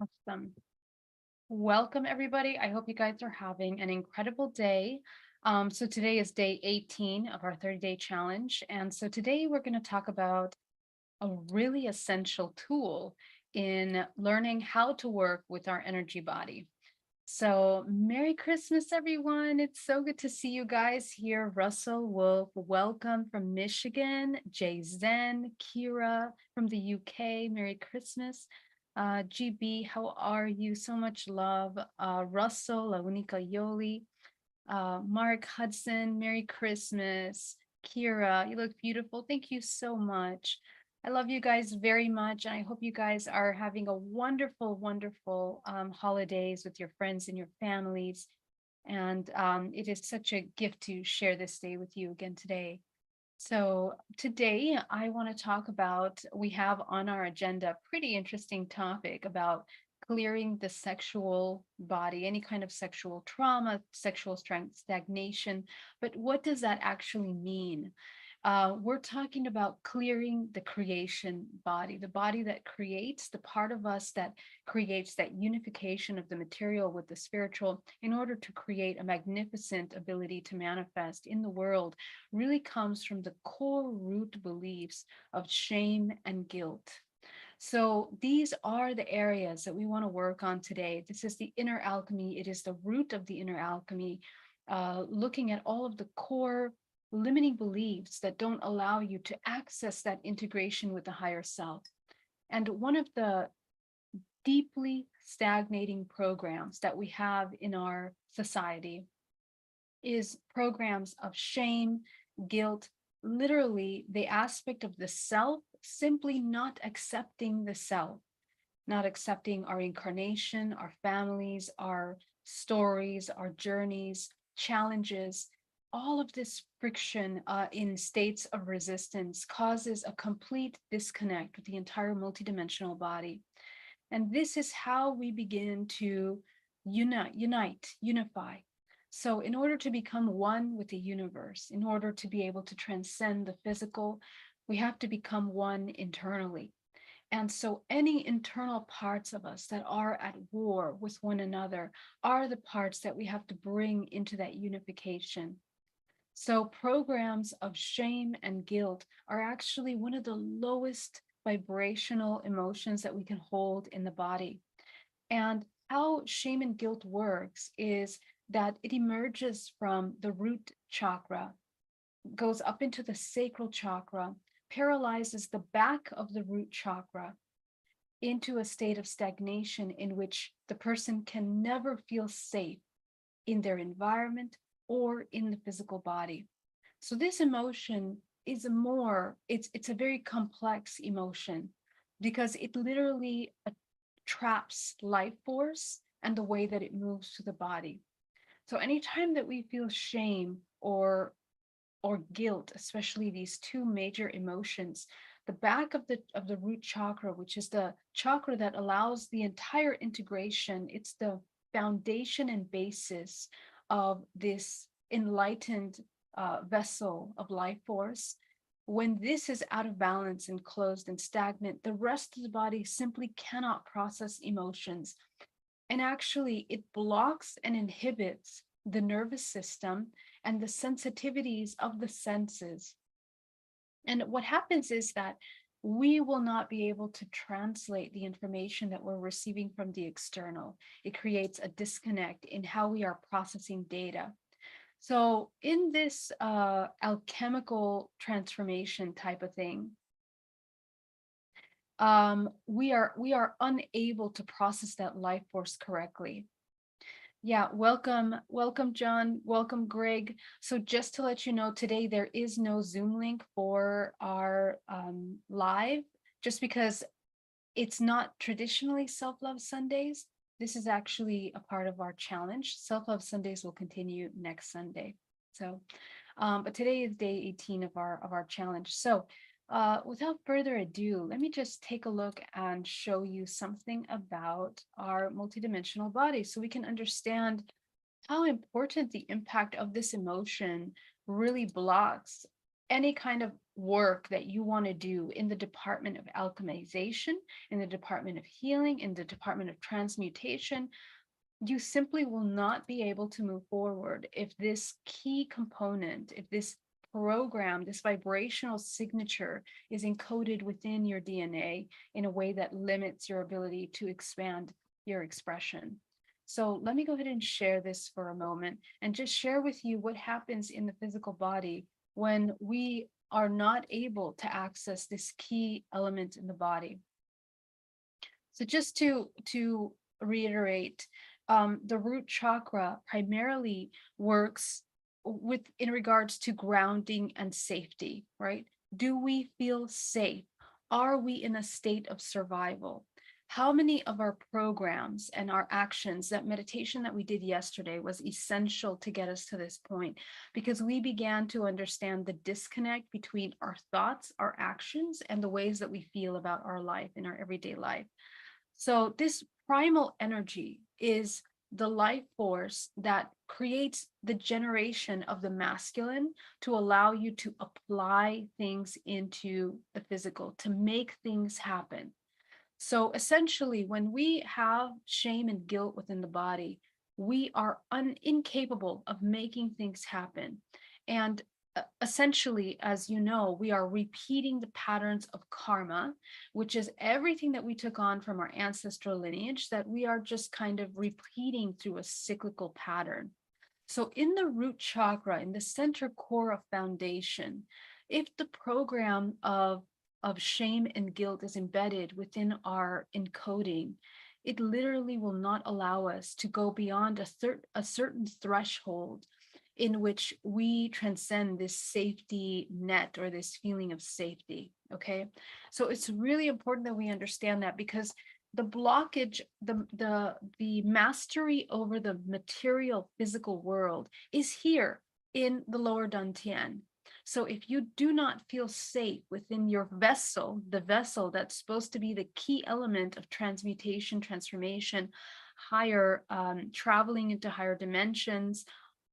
Awesome. Welcome, everybody. I hope you guys are having an incredible day. So today is day 18 of our 30-day challenge. And so today we're going to talk about a really essential tool in learning how to work with our energy body. So Merry Christmas, everyone. It's so good to see you guys here. Russell Wolf, welcome from Michigan. Jay Zen, Kira from the UK, Merry Christmas. GB, how are you? So much love. Russell, Launika Yoli, Mark Hudson, Merry Christmas. Kira, you look beautiful. Thank you so much. I love you guys very much. And I hope you guys are having a wonderful, wonderful holidays with your friends and your families. And it is such a gift to share this day with you again today. So today I want to talk about, we have on our agenda a pretty interesting topic about clearing the sexual body, any kind of sexual trauma, sexual strength, stagnation. But what does that actually mean? We're talking about clearing the creation body, the body that creates, the part of us that creates that unification of the material with the spiritual in order to create a magnificent ability to manifest in the world, really comes from the core root beliefs of shame and guilt. So these are the areas that we want to work on today. This is the inner alchemy. It is the root of the inner alchemy, looking at all of the core limiting beliefs that don't allow you to access that integration with the higher self. And one of the deeply stagnating programs that we have in our society is programs of shame, guilt, literally the aspect of the self simply not accepting the self, not accepting our incarnation, our families, our stories, our journeys, challenges. All of this friction in states of resistance causes a complete disconnect with the entire multidimensional body. And this is how we begin to unify. So, in order to become one with the universe, in order to be able to transcend the physical, we have to become one internally. And so, any internal parts of us that are at war with one another are the parts that we have to bring into that unification. So, programs of shame and guilt are actually one of the lowest vibrational emotions that we can hold in the body. And how shame and guilt works is that it emerges from the root chakra, goes up into the sacral chakra, paralyzes the back of the root chakra into a state of stagnation in which the person can never feel safe in their environment or in the physical body. So this emotion is it's a very complex emotion because it literally traps life force and the way that it moves through the body. So anytime that we feel shame or guilt, especially these two major emotions, the back of the root chakra, which is the chakra that allows the entire integration, it's the foundation and basis of this enlightened vessel of life force. When this is out of balance and closed and stagnant, the rest of the body simply cannot process emotions. And actually, it blocks and inhibits the nervous system and the sensitivities of the senses. And what happens is that we will not be able to translate the information that we're receiving from the external. It creates a disconnect in how we are processing data. So in this alchemical transformation type of thing, we are unable to process that life force correctly. Yeah, welcome, John. Welcome, Greg. So just to let you know, today there is no Zoom link for our live, just because it's not traditionally Self-Love Sundays. This is actually a part of our challenge. Self-Love Sundays will continue next Sunday. So, but today is day 18 of our challenge. So without further ado, let me just take a look and show you something about our multidimensional body so we can understand how important the impact of this emotion really blocks any kind of work that you want to do in the department of alchemization, in the department of healing, in the department of transmutation, you simply will not be able to move forward if this key component, if this program, this vibrational signature is encoded within your DNA in a way that limits your ability to expand your expression. So let me go ahead and share this for a moment and just share with you what happens in the physical body when we are not able to access this key element in the body. So just to reiterate, the root chakra primarily works with in regards to grounding and safety, right? Do we feel safe? Are we in a state of survival? How many of our programs and our actions, that meditation that we did yesterday was essential to get us to this point, because we began to understand the disconnect between our thoughts, our actions, and the ways that we feel about our life in our everyday life. So this primal energy is the life force that creates the generation of the masculine to allow you to apply things into the physical, to make things happen. So essentially, when we have shame and guilt within the body, we are incapable of making things happen. And essentially, as you know, we are repeating the patterns of karma, which is everything that we took on from our ancestral lineage that we are just kind of repeating through a cyclical pattern. So in the root chakra, in the center core of foundation, if the program of shame and guilt is embedded within our encoding, it literally will not allow us to go beyond a certain threshold in which we transcend this safety net or this feeling of safety. Okay, so it's really important that we understand that, because the blockage, the mastery over the material physical world is here in the lower dantian. So if you do not feel safe within your vessel, the vessel that's supposed to be the key element of transmutation, transformation, higher traveling into higher dimensions,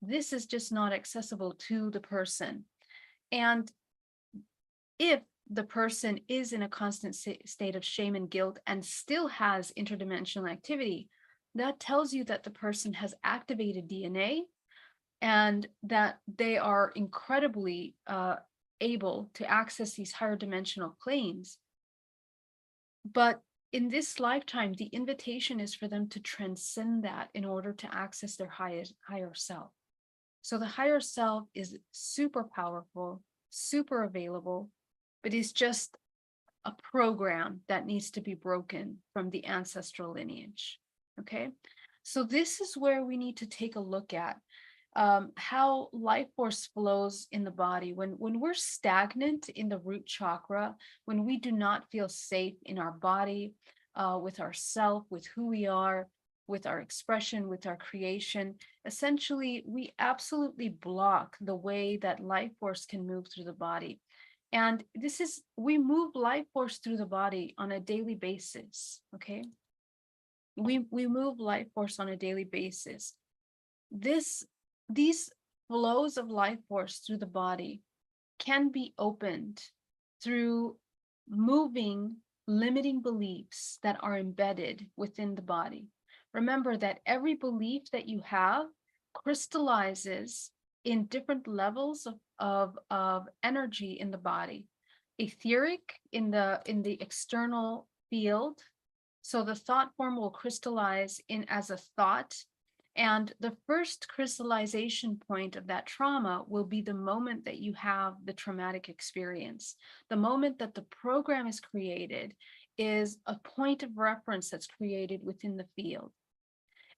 this is just not accessible to the person. And if the person is in a constant state of shame and guilt and still has interdimensional activity, that tells you that the person has activated DNA and that they are incredibly able to access these higher dimensional planes. But in this lifetime, the invitation is for them to transcend that in order to access their higher self. So the higher self is super powerful, super available, but it's just a program that needs to be broken from the ancestral lineage. Okay, so this is where we need to take a look at how life force flows in the body. When we're stagnant in the root chakra, when we do not feel safe in our body, with ourself, with who we are, with our expression, with our creation, essentially, we absolutely block the way that life force can move through the body. And this is, we move life force through the body on a daily basis, okay? We move life force on a daily basis. These flows of life force through the body can be opened through moving limiting beliefs that are embedded within the body. Remember that every belief that you have crystallizes in different levels of energy in the body. Etheric in the external field. So the thought form will crystallize in as a thought. And the first crystallization point of that trauma will be the moment that you have the traumatic experience. The moment that the program is created is a point of reference that's created within the field.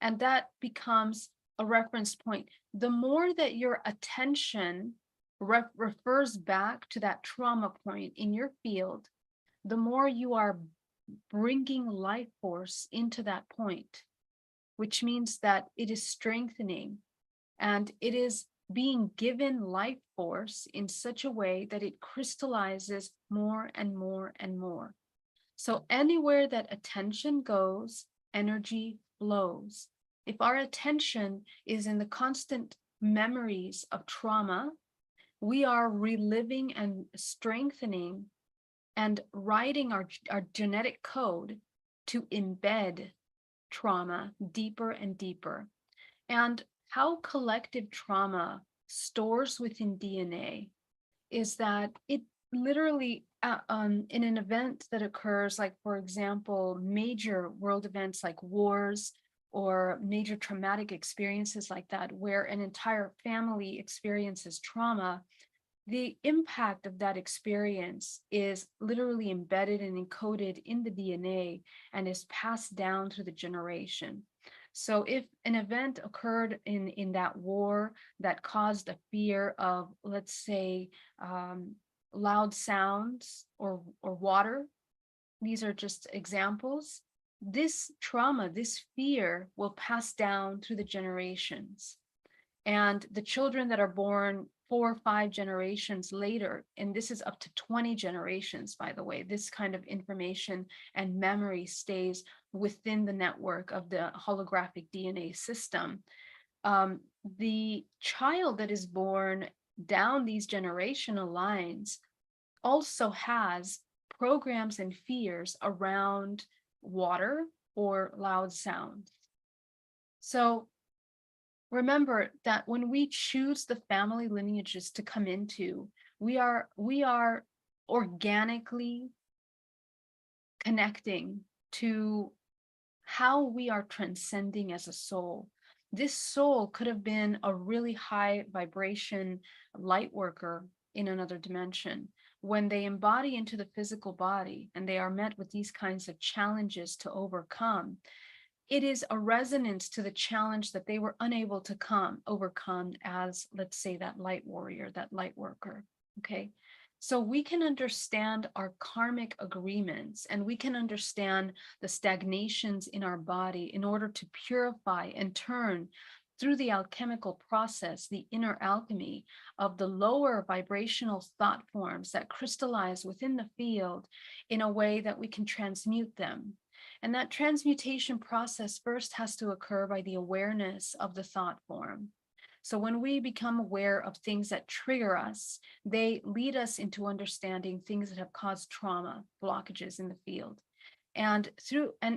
And that becomes a reference point. The more that your attention refers back to that trauma point in your field, the more you are bringing life force into that point, which means that it is strengthening and it is being given life force in such a way that it crystallizes more and more and more. So anywhere that attention goes, energy flows. If our attention is in the constant memories of trauma, We are reliving and strengthening and writing our genetic code to embed trauma deeper and deeper. And how collective trauma stores within DNA is that it literally, in an event that occurs, like, for example, major world events like wars or major traumatic experiences like that, where an entire family experiences trauma, the impact of that experience is literally embedded and encoded in the DNA and is passed down through the generation. So if an event occurred in that war that caused a fear of, let's say, loud sounds or water, these are just examples. This trauma, this fear will pass down through the generations. And the children that are born 4 or 5 generations later, and this is up to 20 generations, by the way, this kind of information and memory stays within the network of the holographic DNA system. The child that is born down these generational lines also has programs and fears around water or loud sounds. So remember that when we choose the family lineages to come into, we are organically connecting to how we are transcending as a soul. This soul could have been a really high vibration light worker in another dimension. When they embody into the physical body and they are met with these kinds of challenges to overcome, it is a resonance to the challenge that they were unable to overcome as, let's say, that light warrior, that light worker. Okay. So we can understand our karmic agreements and we can understand the stagnations in our body in order to purify and turn through the alchemical process, the inner alchemy of the lower vibrational thought forms that crystallize within the field in a way that we can transmute them. And that transmutation process first has to occur by the awareness of the thought form. So when we become aware of things that trigger us, they lead us into understanding things that have caused trauma, blockages in the field. And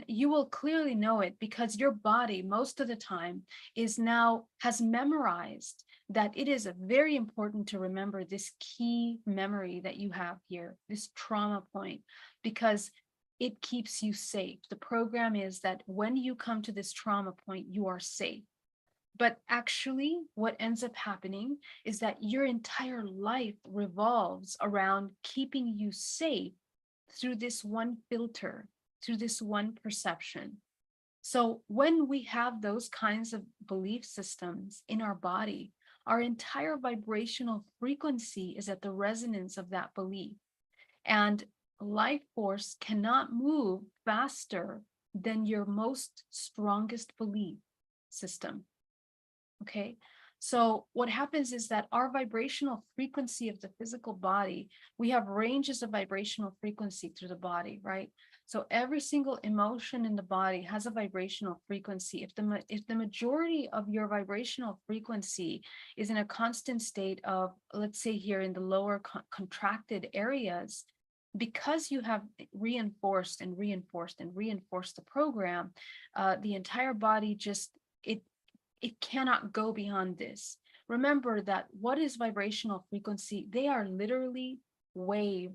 you will clearly know it because your body most of the time has memorized that it is very important to remember this key memory that you have here, this trauma point, because it keeps you safe. The program is that when you come to this trauma point, you are safe. But actually, what ends up happening is that your entire life revolves around keeping you safe through this one filter, through this one perception. So when we have those kinds of belief systems in our body, our entire vibrational frequency is at the resonance of that belief. And life force cannot move faster than your most strongest belief system. Okay. So what happens is that our vibrational frequency of the physical body, we have ranges of vibrational frequency through the body, right? So every single emotion in the body has a vibrational frequency. If the majority of your vibrational frequency is in a constant state of, let's say here in the lower contracted areas, because you have reinforced and reinforced and reinforced the program, the entire body just, it cannot go beyond this. Remember that what is vibrational frequency? They are literally wave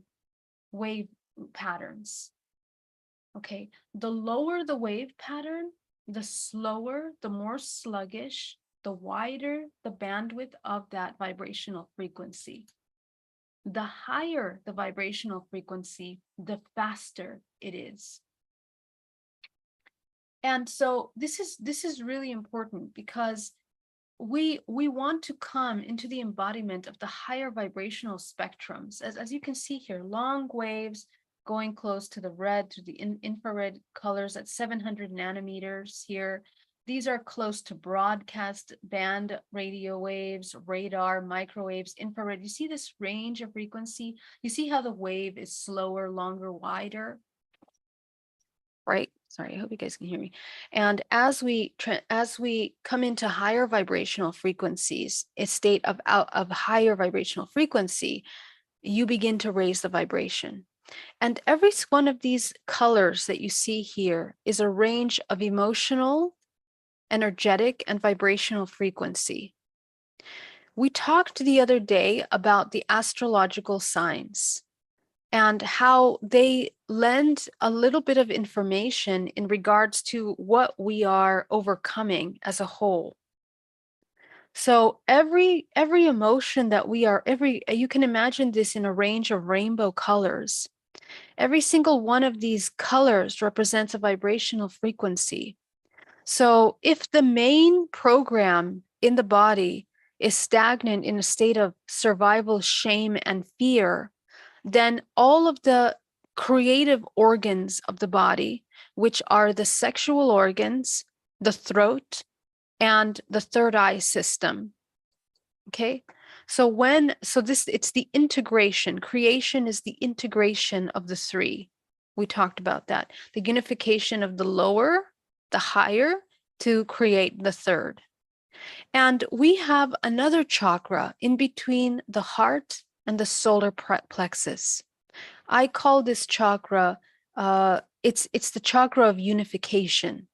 patterns. Okay, the lower the wave pattern, the slower, the more sluggish, the wider the bandwidth of that vibrational frequency. The higher the vibrational frequency, the faster it is. And so this is really important because we want to come into the embodiment of the higher vibrational spectrums. As you can see here, long waves going close to the red, to the infrared colors at 700 nanometers here. These are close to broadcast band radio waves, radar, microwaves, infrared. You see this range of frequency? You see how the wave is slower, longer, wider? Right. Sorry, I hope you guys can hear me. And as we come into higher vibrational frequencies, a state of higher vibrational frequency, you begin to raise the vibration. And every one of these colors that you see here is a range of emotional, energetic, and vibrational frequency. We talked the other day about the astrological signs and how they lend a little bit of information in regards to what we are overcoming as a whole. So every emotion that we are, you can imagine this in a range of rainbow colors. Every single one of these colors represents a vibrational frequency. So if the main program in the body is stagnant in a state of survival, shame, and fear, then all of the creative organs of the body, which are the sexual organs, the throat, and the third eye system. Okay. So it's the integration. Creation is the integration of the three. We talked about that. The unification of the lower, the higher, to create the third. And we have another chakra in between the heart and the solar plexus. I call this chakra, it's the chakra of unification.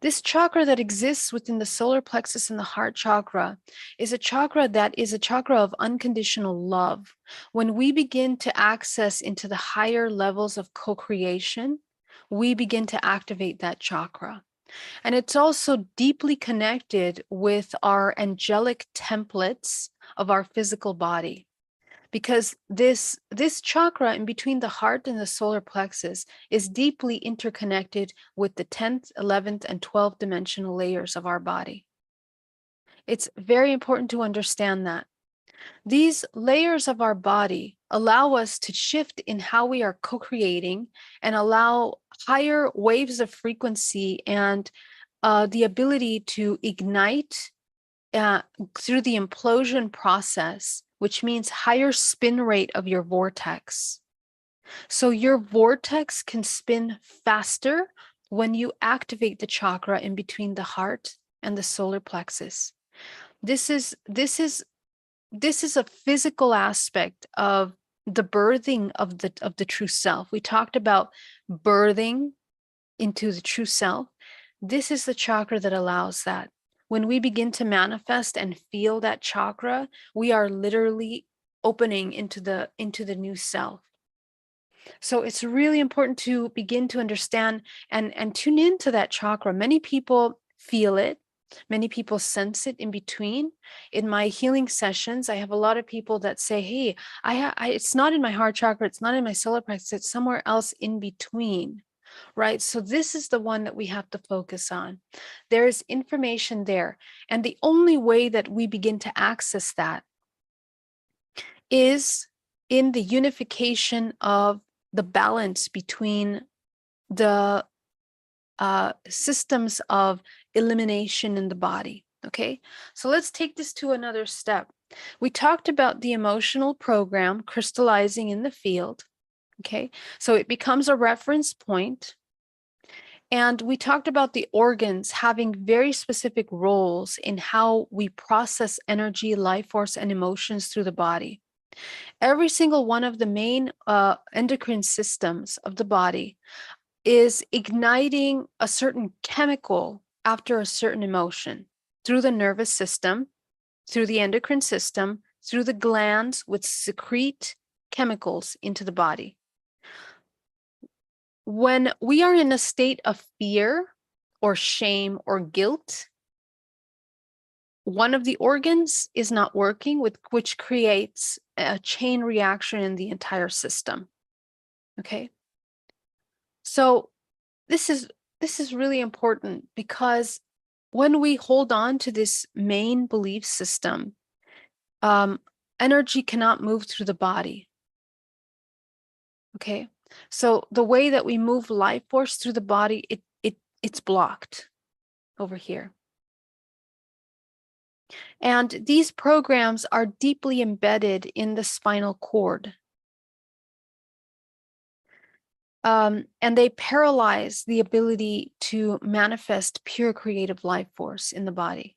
This chakra that exists within the solar plexus and the heart chakra is a chakra that is a chakra of unconditional love. When we begin to access into the higher levels of co-creation, we begin to activate that chakra. And it's also deeply connected with our angelic templates of our physical body. Because this chakra in between the heart and the solar plexus is deeply interconnected with the 10th, 11th, and 12th dimensional layers of our body. It's very important to understand that. These layers of our body allow us to shift in how we are co-creating and allow higher waves of frequency and the ability to ignite through the implosion process, which means higher spin rate of your vortex. So your vortex can spin faster when you activate the chakra in between the heart and the solar plexus. This is a physical aspect of the birthing of the true self. We talked about birthing into the true self. This is the chakra that allows that. When we begin to manifest and feel that chakra, we are literally opening into the new self. So it's really important to begin to understand and tune into that chakra. Many people feel it. Many people sense it in between. In my healing sessions, I have a lot of people that say, hey, it's not in my heart chakra, it's not in my solar plexus, it's somewhere else in between. Right? So this is the one that we have to focus on. There is information there. And the only way that we begin to access that is in the unification of the balance between the systems of elimination in the body. Okay, so let's take this to another step. We talked about the emotional program crystallizing in the field. Okay, so it becomes a reference point. And we talked about the organs having very specific roles in how we process energy, life force, and emotions through the body. Every single one of the main endocrine systems of the body is igniting a certain chemical after a certain emotion through the nervous system, through the endocrine system, through the glands, which secrete chemicals into the body. When we are in a state of fear or shame or guilt, one of the organs is not working, which creates a chain reaction in the entire system. Okay. So this is really important because when we hold on to this main belief system, energy cannot move through the body. Okay. So the way that we move life force through the body, it's blocked over here. And these programs are deeply embedded in the spinal cord. and they paralyze the ability to manifest pure creative life force in the body.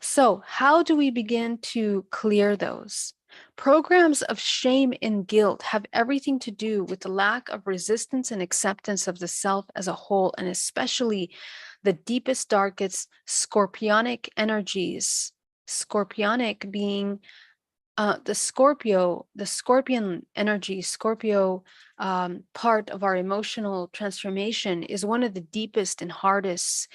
So, how do we begin to clear those? Programs of shame and guilt have everything to do with the lack of resistance and acceptance of the self as a whole, and especially the deepest, darkest scorpionic energies. Scorpionic being the scorpion energy, Scorpio part of our emotional transformation is one of the deepest and hardest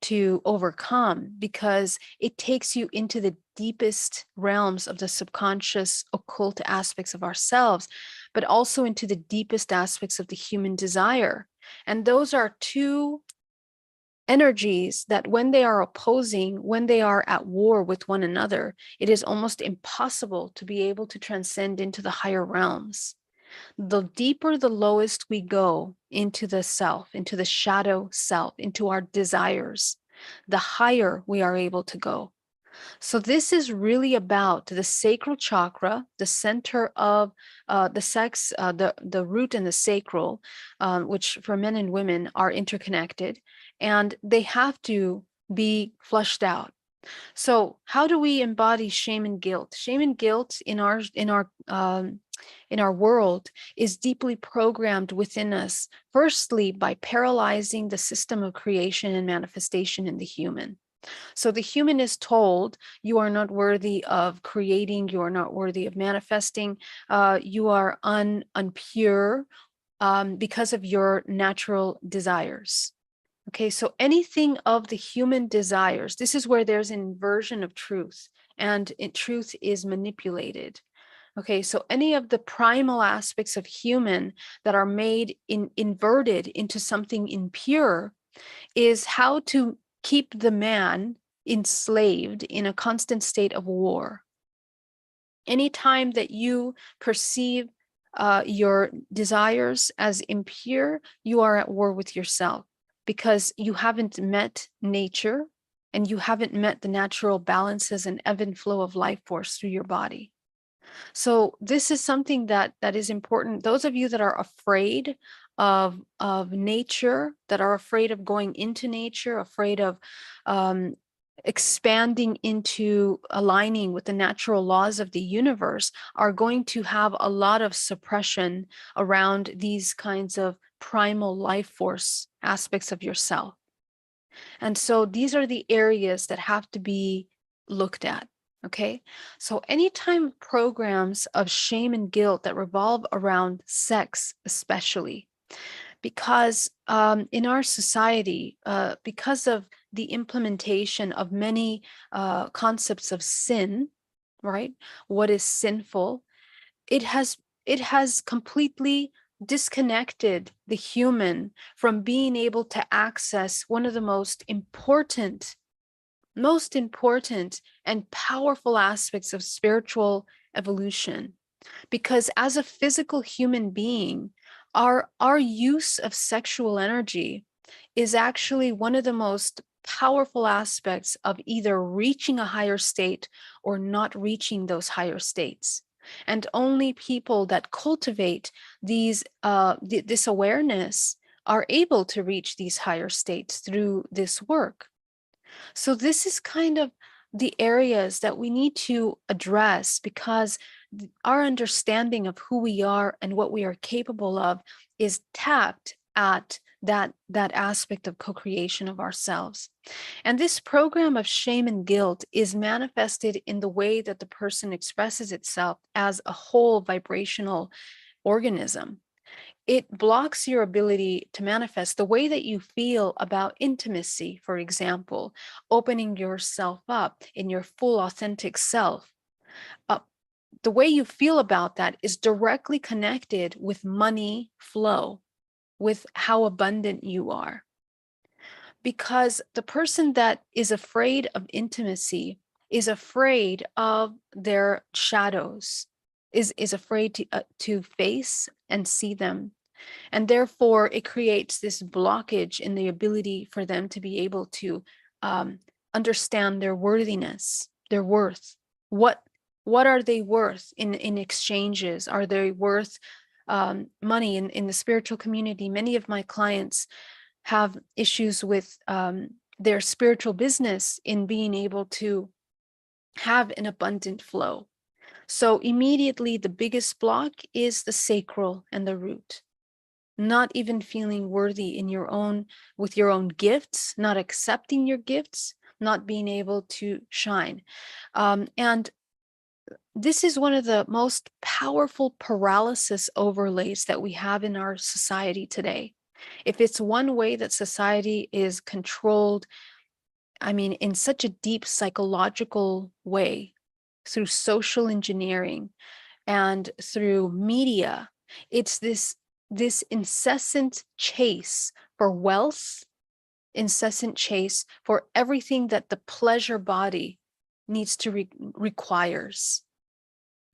to overcome because it takes you into the deepest realms of the subconscious occult aspects of ourselves, but also into the deepest aspects of the human desire. And those are two energies that when they are opposing, when they are at war with one another, it is almost impossible to be able to transcend into the higher realms. The deeper, the lowest we go into the self, into the shadow self, into our desires, the higher we are able to go. So this is really about the sacral chakra, the center of the sex, the root and the sacral, which for men and women are interconnected, and they have to be flushed out. So how do we embody shame and guilt? Shame and guilt in our world is deeply programmed within us. Firstly, by paralyzing the system of creation and manifestation in the human. So the human is told, you are not worthy of creating, you are not worthy of manifesting, you are unpure because of your natural desires. Okay, so anything of the human desires, this is where there's an inversion of truth, and truth is manipulated. Okay, so any of the primal aspects of human that are made inverted into something impure is how to keep the man enslaved in a constant state of war. Anytime that you perceive your desires as impure, you are at war with yourself because you haven't met nature and you haven't met the natural balances and ebb and flow of life force through your body. So this is something that is important. Those of you that are afraid of nature, that are afraid of going into nature, afraid of expanding into aligning with the natural laws of the universe, are going to have a lot of suppression around these kinds of primal life force aspects of yourself. And so these are the areas that have to be looked at. Okay, so anytime programs of shame and guilt that revolve around sex, especially, because in our society, because of the implementation of many concepts of sin, right? What is sinful? It has completely disconnected the human from being able to access one of the most important and powerful aspects of spiritual evolution. Because as a physical human being, our use of sexual energy is actually one of the most powerful aspects of either reaching a higher state or not reaching those higher states. And only people that cultivate this awareness are able to reach these higher states through this work. So this is kind of the areas that we need to address because our understanding of who we are and what we are capable of is tapped at that aspect of co-creation of ourselves. And this program of shame and guilt is manifested in the way that the person expresses itself as a whole vibrational organism. It blocks your ability to manifest the way that you feel about intimacy, for example, opening yourself up in your full authentic self. Uh, the way you feel about that is directly connected with money flow, with how abundant you are. Because the person that is afraid of intimacy is afraid of their shadows, is afraid to face and see them. And therefore, it creates this blockage in the ability for them to be able to understand their worthiness, their worth. What are they worth in exchanges? Are they worth money in the spiritual community. Many of my clients have issues with their spiritual business in being able to have an abundant flow. So immediately the biggest block is the sacral and the root. Not even feeling worthy in your own, with your own gifts, not accepting your gifts, not being able to shine. And this is one of the most powerful paralysis overlays that we have in our society today. If it's one way that society is controlled, I mean, in such a deep psychological way, through social engineering and through media, it's this incessant chase for wealth, incessant chase for everything that the pleasure body needs to requires.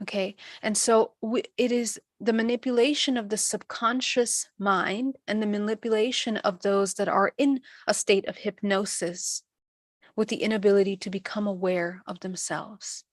Okay. And so it is the manipulation of the subconscious mind and the manipulation of those that are in a state of hypnosis with the inability to become aware of themselves.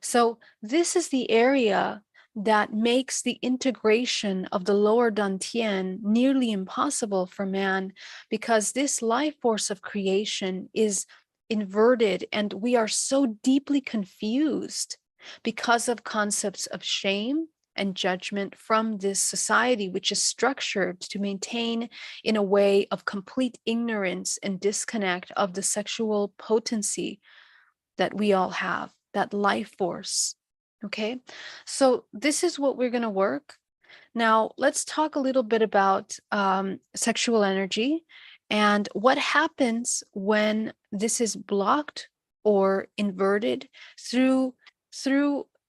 So this is the area that makes the integration of the lower dantian nearly impossible for man, because this life force of creation is inverted, and we are so deeply confused because of concepts of shame and judgment from this society, which is structured to maintain in a way of complete ignorance and disconnect of the sexual potency that we all have, that life force. Okay, so this is what we're going to work. Now, let's talk a little bit about sexual energy and what happens when this is blocked or inverted through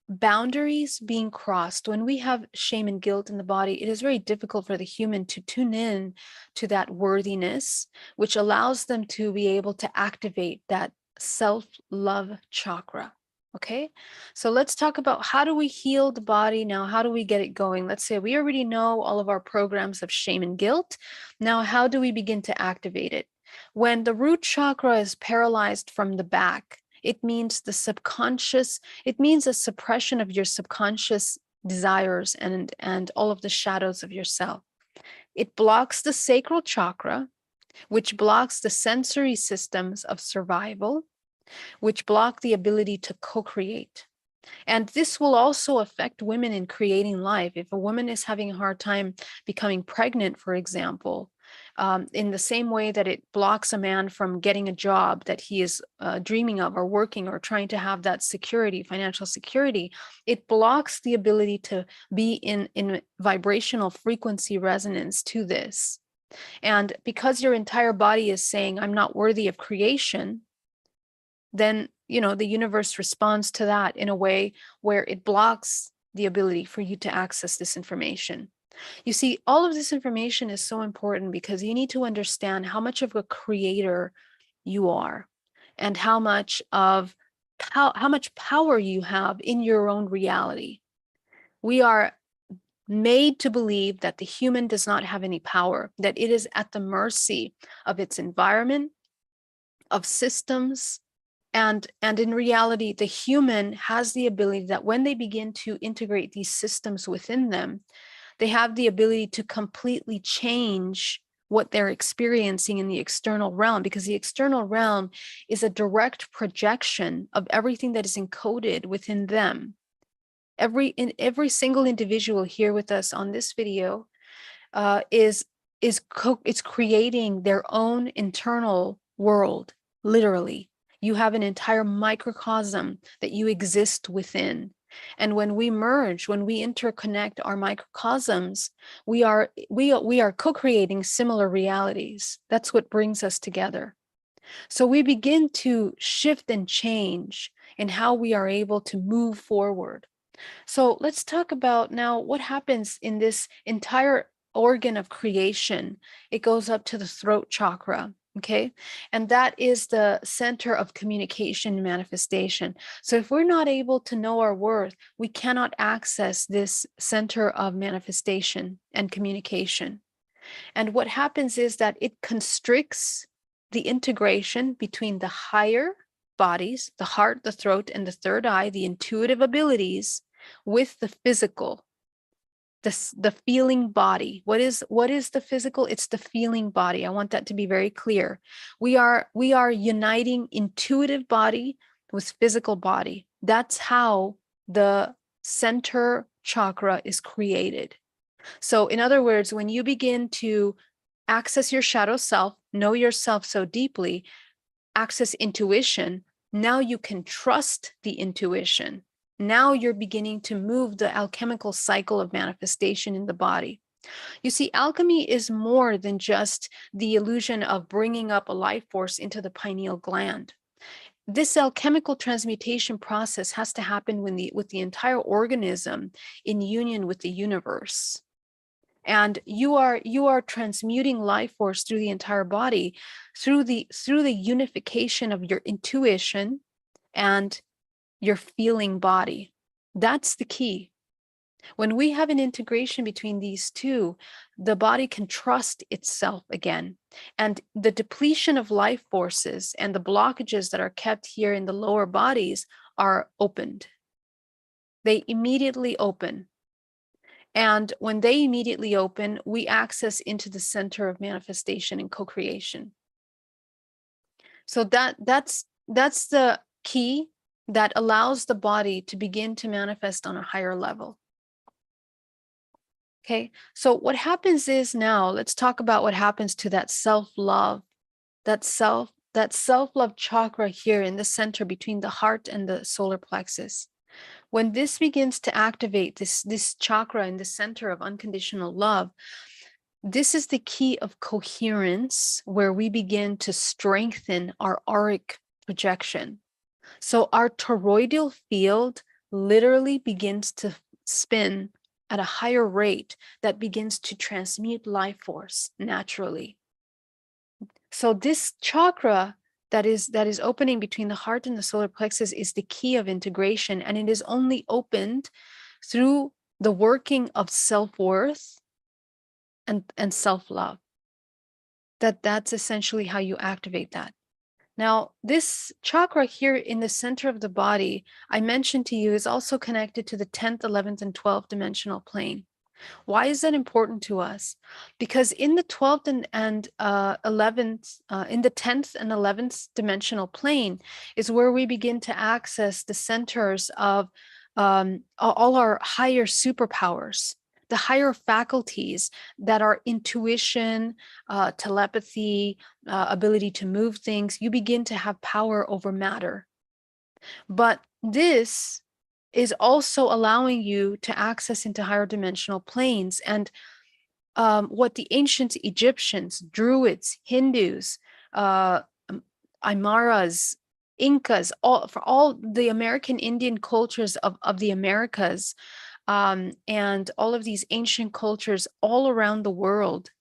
boundaries being crossed. When we have shame and guilt in the body, it is very difficult for the human to tune in to that worthiness, which allows them to be able to activate that self-love chakra. Okay, so let's talk about how do we heal the body now? How do we get it going? Let's say we already know all of our programs of shame and guilt. Now, how do we begin to activate it? When the root chakra is paralyzed from the back, it means the subconscious, it means a suppression of your subconscious desires and all of the shadows of yourself. It blocks the sacral chakra, which blocks the sensory systems of survival, which block the ability to co-create. And this will also affect women in creating life. If a woman is having a hard time becoming pregnant, for example, in the same way that it blocks a man from getting a job that he is dreaming of or working or trying to have that security, financial security, it blocks the ability to be in vibrational frequency resonance to this. And because your entire body is saying, I'm not worthy of creation, then, the universe responds to that in a way where it blocks the ability for you to access this information. You see, all of this information is so important because you need to understand how much of a creator you are and how much power you have in your own reality. We are made to believe that the human does not have any power, that it is at the mercy of its environment, of systems, and in reality, the human has the ability that when they begin to integrate these systems within them, they have the ability to completely change what they're experiencing in the external realm, because the external realm is a direct projection of everything that is encoded within them. Every single individual here with us on this video is creating their own internal world, literally. You have an entire microcosm that you exist within. And when we merge, when we interconnect our microcosms, we are co-creating similar realities. That's what brings us together. So we begin to shift and change in how we are able to move forward. So let's talk about now what happens in this entire organ of creation. It goes up to the throat chakra. Okay. And that is the center of communication and manifestation. So if we're not able to know our worth, we cannot access this center of manifestation and communication. And what happens is that it constricts the integration between the higher bodies, the heart, the throat, and the third eye, the intuitive abilities, with the physical. the feeling body. What is the physical? It's the feeling body. I want that to be very clear. We are uniting intuitive body with physical body. That's how the center chakra is created. So in other words, when you begin to access your shadow self, know yourself so deeply, access intuition, now you can trust the intuition. Now you're beginning to move the alchemical cycle of manifestation in the body. You see, alchemy is more than just the illusion of bringing up a life force into the pineal gland. This alchemical transmutation process has to happen with the entire organism in union with the universe. And you are transmuting life force through the entire body through the unification of your intuition and your feeling body. That's the key. When we have an integration between these two, the body can trust itself again. And the depletion of life forces and the blockages that are kept here in the lower bodies are opened. They immediately open. And when they immediately open, we access into the center of manifestation and co-creation. So that's the key that allows the body to begin to manifest on a higher level. Okay, so what happens is now, let's talk about what happens to that self-love, that self-love chakra here in the center between the heart and the solar plexus. When this begins to activate this chakra in the center of unconditional love, this is the key of coherence, where we begin to strengthen our auric projection. So our toroidal field literally begins to spin at a higher rate that begins to transmute life force naturally. So this chakra that is opening between the heart and the solar plexus is the key of integration, and it is only opened through the working of self-worth and self-love. That's essentially how you activate that. Now, this chakra here in the center of the body, I mentioned to you, is also connected to the 10th, 11th, and 12th dimensional plane. Why is that important to us? Because in the 12th and 11th, in the 10th and 11th dimensional plane is where we begin to access the centers of all our higher superpowers, the higher faculties that are intuition, telepathy, ability to move things. You begin to have power over matter. But this is also allowing you to access into higher dimensional planes. And what the ancient Egyptians, Druids, Hindus, Aymaras, Incas, all the American Indian cultures of the Americas, and all of these ancient cultures all around the world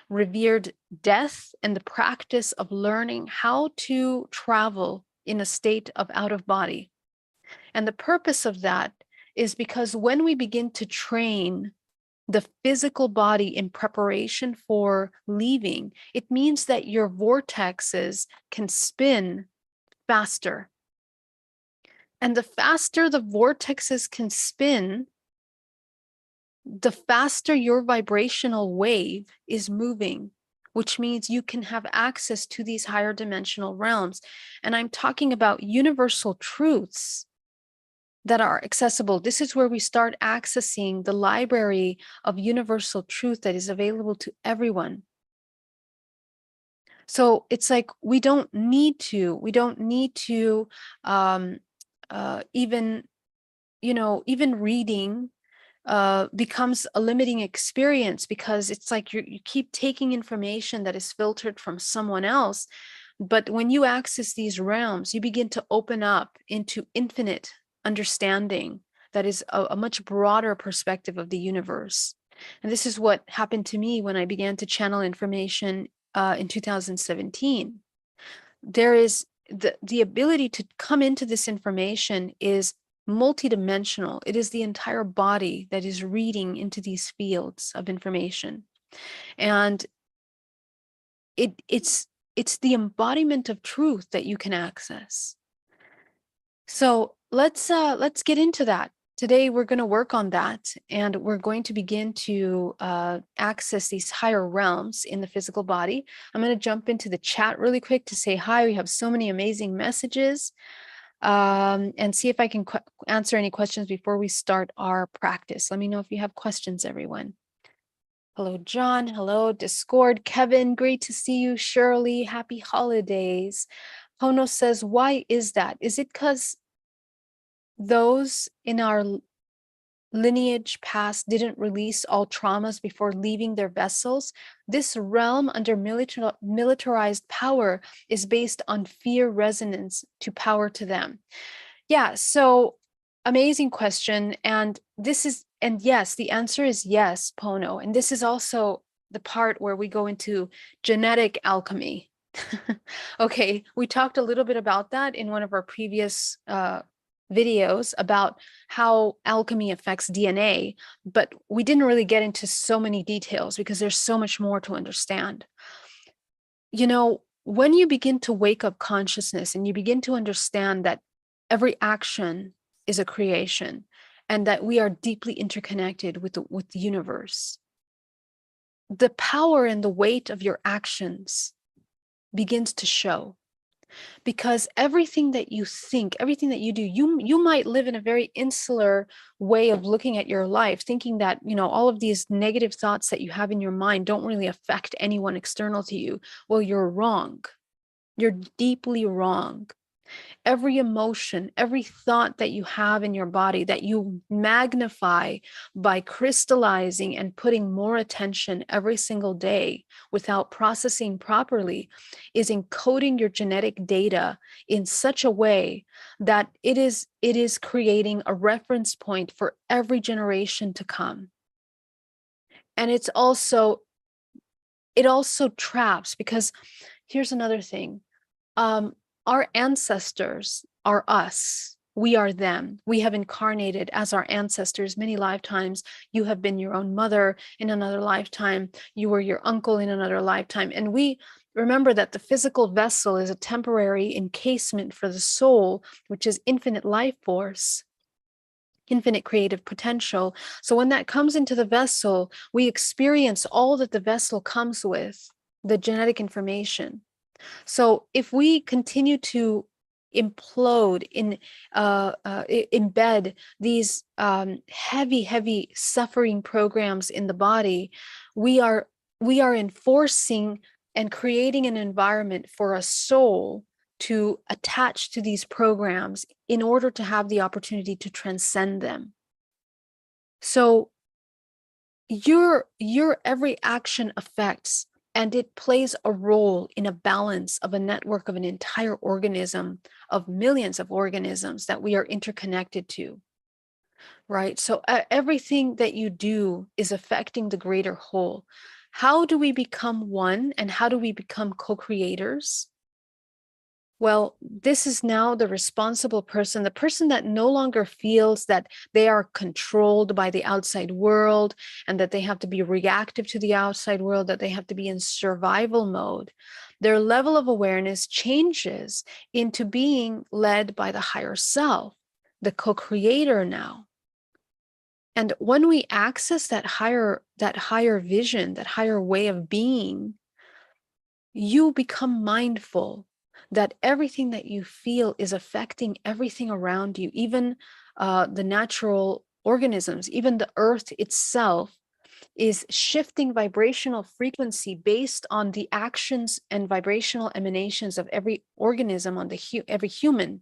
revered death and the practice of learning how to travel in a state of out of body. And the purpose of that is because when we begin to train the physical body in preparation for leaving, it means that your vortexes can spin faster. And the faster the vortexes can spin, the faster your vibrational wave is moving, which means you can have access to these higher dimensional realms. And I'm talking about universal truths that are accessible. This is where we start accessing the library of universal truth that is available to everyone. So it's like we don't need to even reading becomes a limiting experience, because it's like you keep taking information that is filtered from someone else. But when you access these realms, you begin to open up into infinite understanding that is a much broader perspective of the universe. And this is what happened to me when I began to channel information in 2017. There is the ability to come into this information is multidimensional. It is the entire body that is reading into these fields of information. And it's the embodiment of truth that you can access. So let's get into that. Today, we're going to work on that, and we're going to begin to access these higher realms in the physical body. I'm going to jump into the chat really quick to say hi. We have so many amazing messages, and see if I can answer any questions before we start our practice. Let me know if you have questions, everyone. Hello, John. Hello, Discord. Kevin, great to see you. Shirley, happy holidays. Hono says, why is that? Is it because those in our lineage past didn't release all traumas before leaving their vessels? This realm under militarized power is based on fear resonance to power to them. Yeah, so amazing question. And yes, the answer is yes, Pono. And this is also the part where we go into genetic alchemy. Okay, we talked a little bit about that in one of our previous videos about how alchemy affects DNA, but we didn't really get into so many details because there's so much more to understand. You know, when you begin to wake up consciousness and you begin to understand that every action is a creation and that we are deeply interconnected with the universe, the power and the weight of your actions begins to show. Because everything that you think, everything that you do, you might live in a very insular way of looking at your life, thinking that, you know, all of these negative thoughts that you have in your mind don't really affect anyone external to you. Well, you're wrong. You're deeply wrong. Every emotion, every thought that you have in your body that you magnify by crystallizing and putting more attention every single day without processing properly is encoding your genetic data in such a way that it is creating a reference point for every generation to come. And it also traps, because here's another thing. Our ancestors are us. We are them. We have incarnated as our ancestors many lifetimes. You have been your own mother in another lifetime. You were your uncle in another lifetime. And we remember that the physical vessel is a temporary encasement for the soul, which is infinite life force, infinite creative potential. So when that comes into the vessel, we experience all that the vessel comes with, the genetic information. So if we continue to embed these heavy suffering programs in the body, we are enforcing and creating an environment for a soul to attach to these programs in order to have the opportunity to transcend them. So your every action affects, and it plays a role in a balance of a network of an entire organism, of millions of organisms that we are interconnected to, right? So everything that you do is affecting the greater whole. How do we become one, and how do we become co-creators? Well, this is now the responsible person, the person that no longer feels that they are controlled by the outside world and that they have to be reactive to the outside world, that they have to be in survival mode. Their level of awareness changes into being led by the higher self, the co-creator now. And when we access that higher vision, that higher way of being, you become mindful that everything that you feel is affecting everything around you, even the natural organisms, even the earth itself is shifting vibrational frequency based on the actions and vibrational emanations of every organism on every human.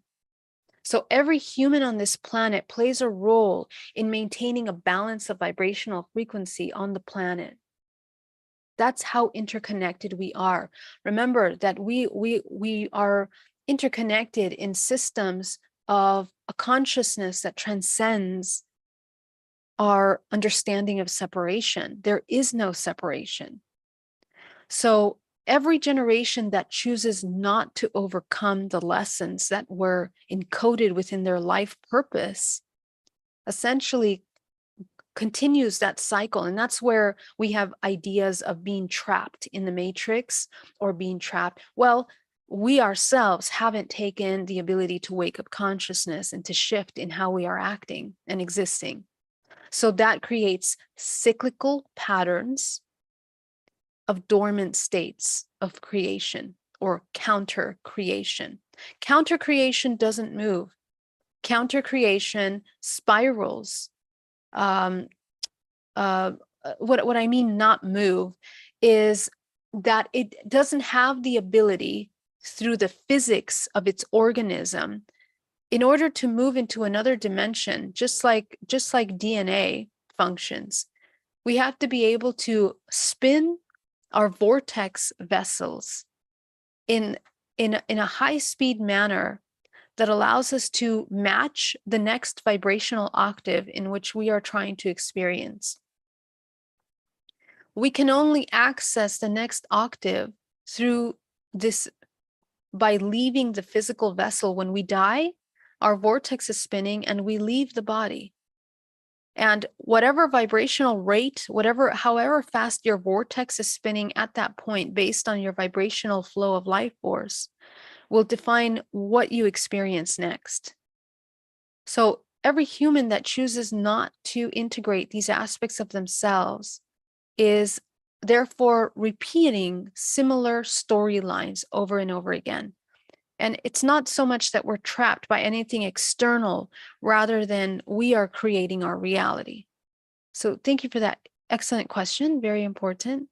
So every human on this planet plays a role in maintaining a balance of vibrational frequency on the planet. That's how interconnected we are. Remember that we are interconnected in systems of a consciousness that transcends our understanding of separation. There is no separation. So every generation that chooses not to overcome the lessons that were encoded within their life purpose essentially continues that cycle. And that's where we have ideas of being trapped in the matrix or being trapped. Well, we ourselves haven't taken the ability to wake up consciousness and to shift in how we are acting and existing. So that creates cyclical patterns of dormant states of creation or counter creation. Counter creation doesn't move. Counter creation spirals. Um, what I mean not move is that it doesn't have the ability through the physics of its organism in order to move into another dimension, just like DNA functions. We have to be able to spin our vortex vessels in a high speed manner that allows us to match the next vibrational octave in which we are trying to experience. We can only access the next octave through this by leaving the physical vessel. When we die, our vortex is spinning and we leave the body. And whatever vibrational rate, however fast your vortex is spinning at that point, based on your vibrational flow of life force, will define what you experience next. So every human that chooses not to integrate these aspects of themselves is therefore repeating similar storylines over and over again. And it's not so much that we're trapped by anything external, rather than we are creating our reality. So thank you for that excellent question. Very important.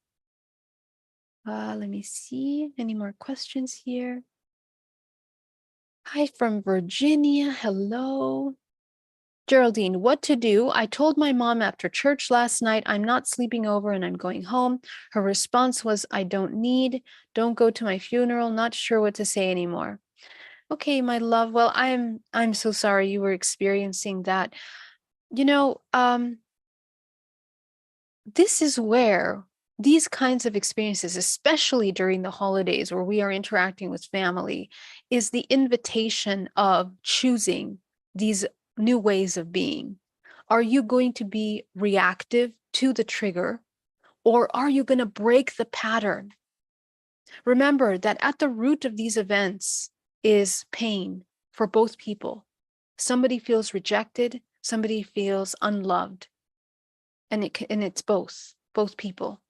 Let me see. Any more questions here? Hi from Virginia. Hello. Geraldine, what to do? I told my mom after church last night, I'm not sleeping over and I'm going home. Her response was, I don't go to my funeral, not sure what to say anymore. Okay, my love. Well, I'm so sorry you were experiencing that. You know, this is where these kinds of experiences, especially during the holidays where we are interacting with family, is the invitation of choosing these new ways of being. Are you going to be reactive to the trigger, or are you going to break the pattern? Remember that at the root of these events is pain for both people. Somebody feels rejected, somebody feels unloved. And it's both people.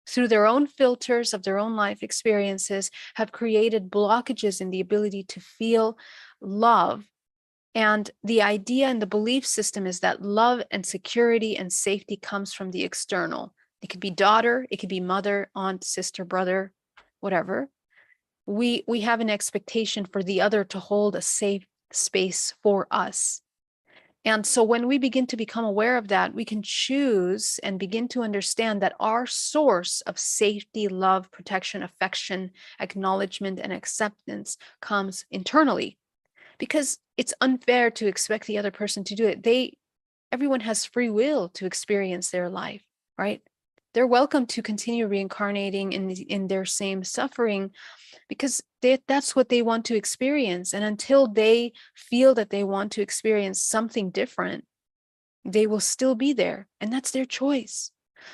Through their own filters of their own life experiences, have created blockages in the ability to feel love. And the idea and the belief system is that love and security and safety comes from the external. It could be daughter, it could be mother, aunt, sister, brother, whatever. We have an expectation for the other to hold a safe space for us. And so when we begin to become aware of that, we can choose and begin to understand that our source of safety, love, protection, affection, acknowledgement, and acceptance comes internally. Because it's unfair to expect the other person to do it. Everyone has free will to experience their life, right? They're welcome to continue reincarnating in their same suffering, because that's what they want to experience. And until they feel that they want to experience something different, they will still be there, and that's their choice.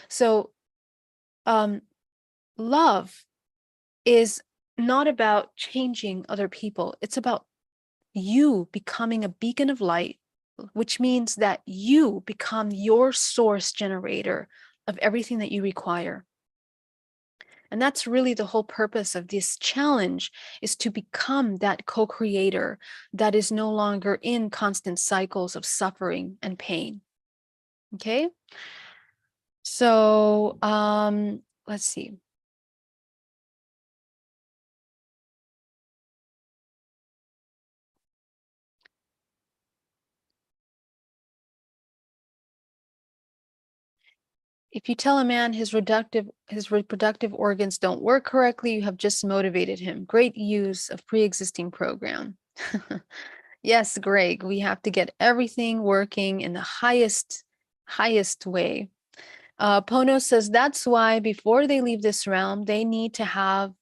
So love is not about changing other people. It's about you becoming a beacon of light, which means that you become your source generator of everything that you require. And that's really the whole purpose of this challenge, is to become that co-creator that is no longer in constant cycles of suffering and pain. Okay? So let's see. If you tell a man his reproductive organs don't work correctly, you have just motivated him. Great use of pre-existing program. Yes, Greg, we have to get everything working in the highest way. Pono says that's why before they leave this realm, they need to have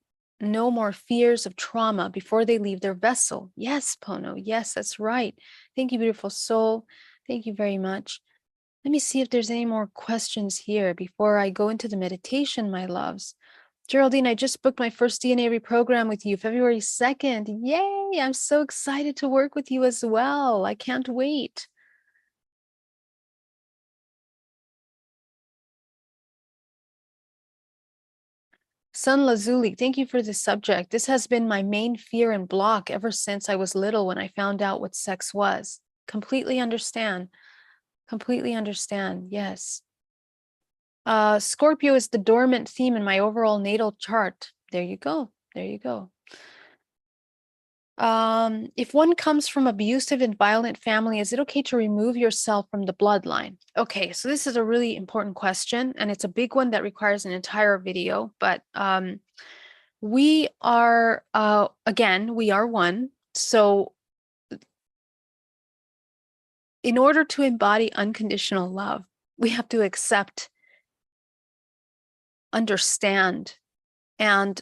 no more fears of trauma before they leave their vessel. Yes, Pono. Yes, that's right. Thank you, beautiful soul. Thank you very much. Let me see if there's any more questions here before I go into the meditation, my loves. Geraldine, I just booked my first DNA reprogram with you, February 2nd. Yay! I'm so excited to work with you as well. I can't wait. Sun Lazuli, thank you for this subject. This has been my main fear and block ever since I was little when I found out what sex was. Completely understand. Completely understand. Yes. Scorpio is the dormant theme in my overall natal chart. There you go. There you go. If one comes from abusive and violent family, is it okay to remove yourself from the bloodline? Okay, so this is a really important question, and it's a big one that requires an entire video, but we are, again, we are one. So in order to embody unconditional love, we have to accept, understand, and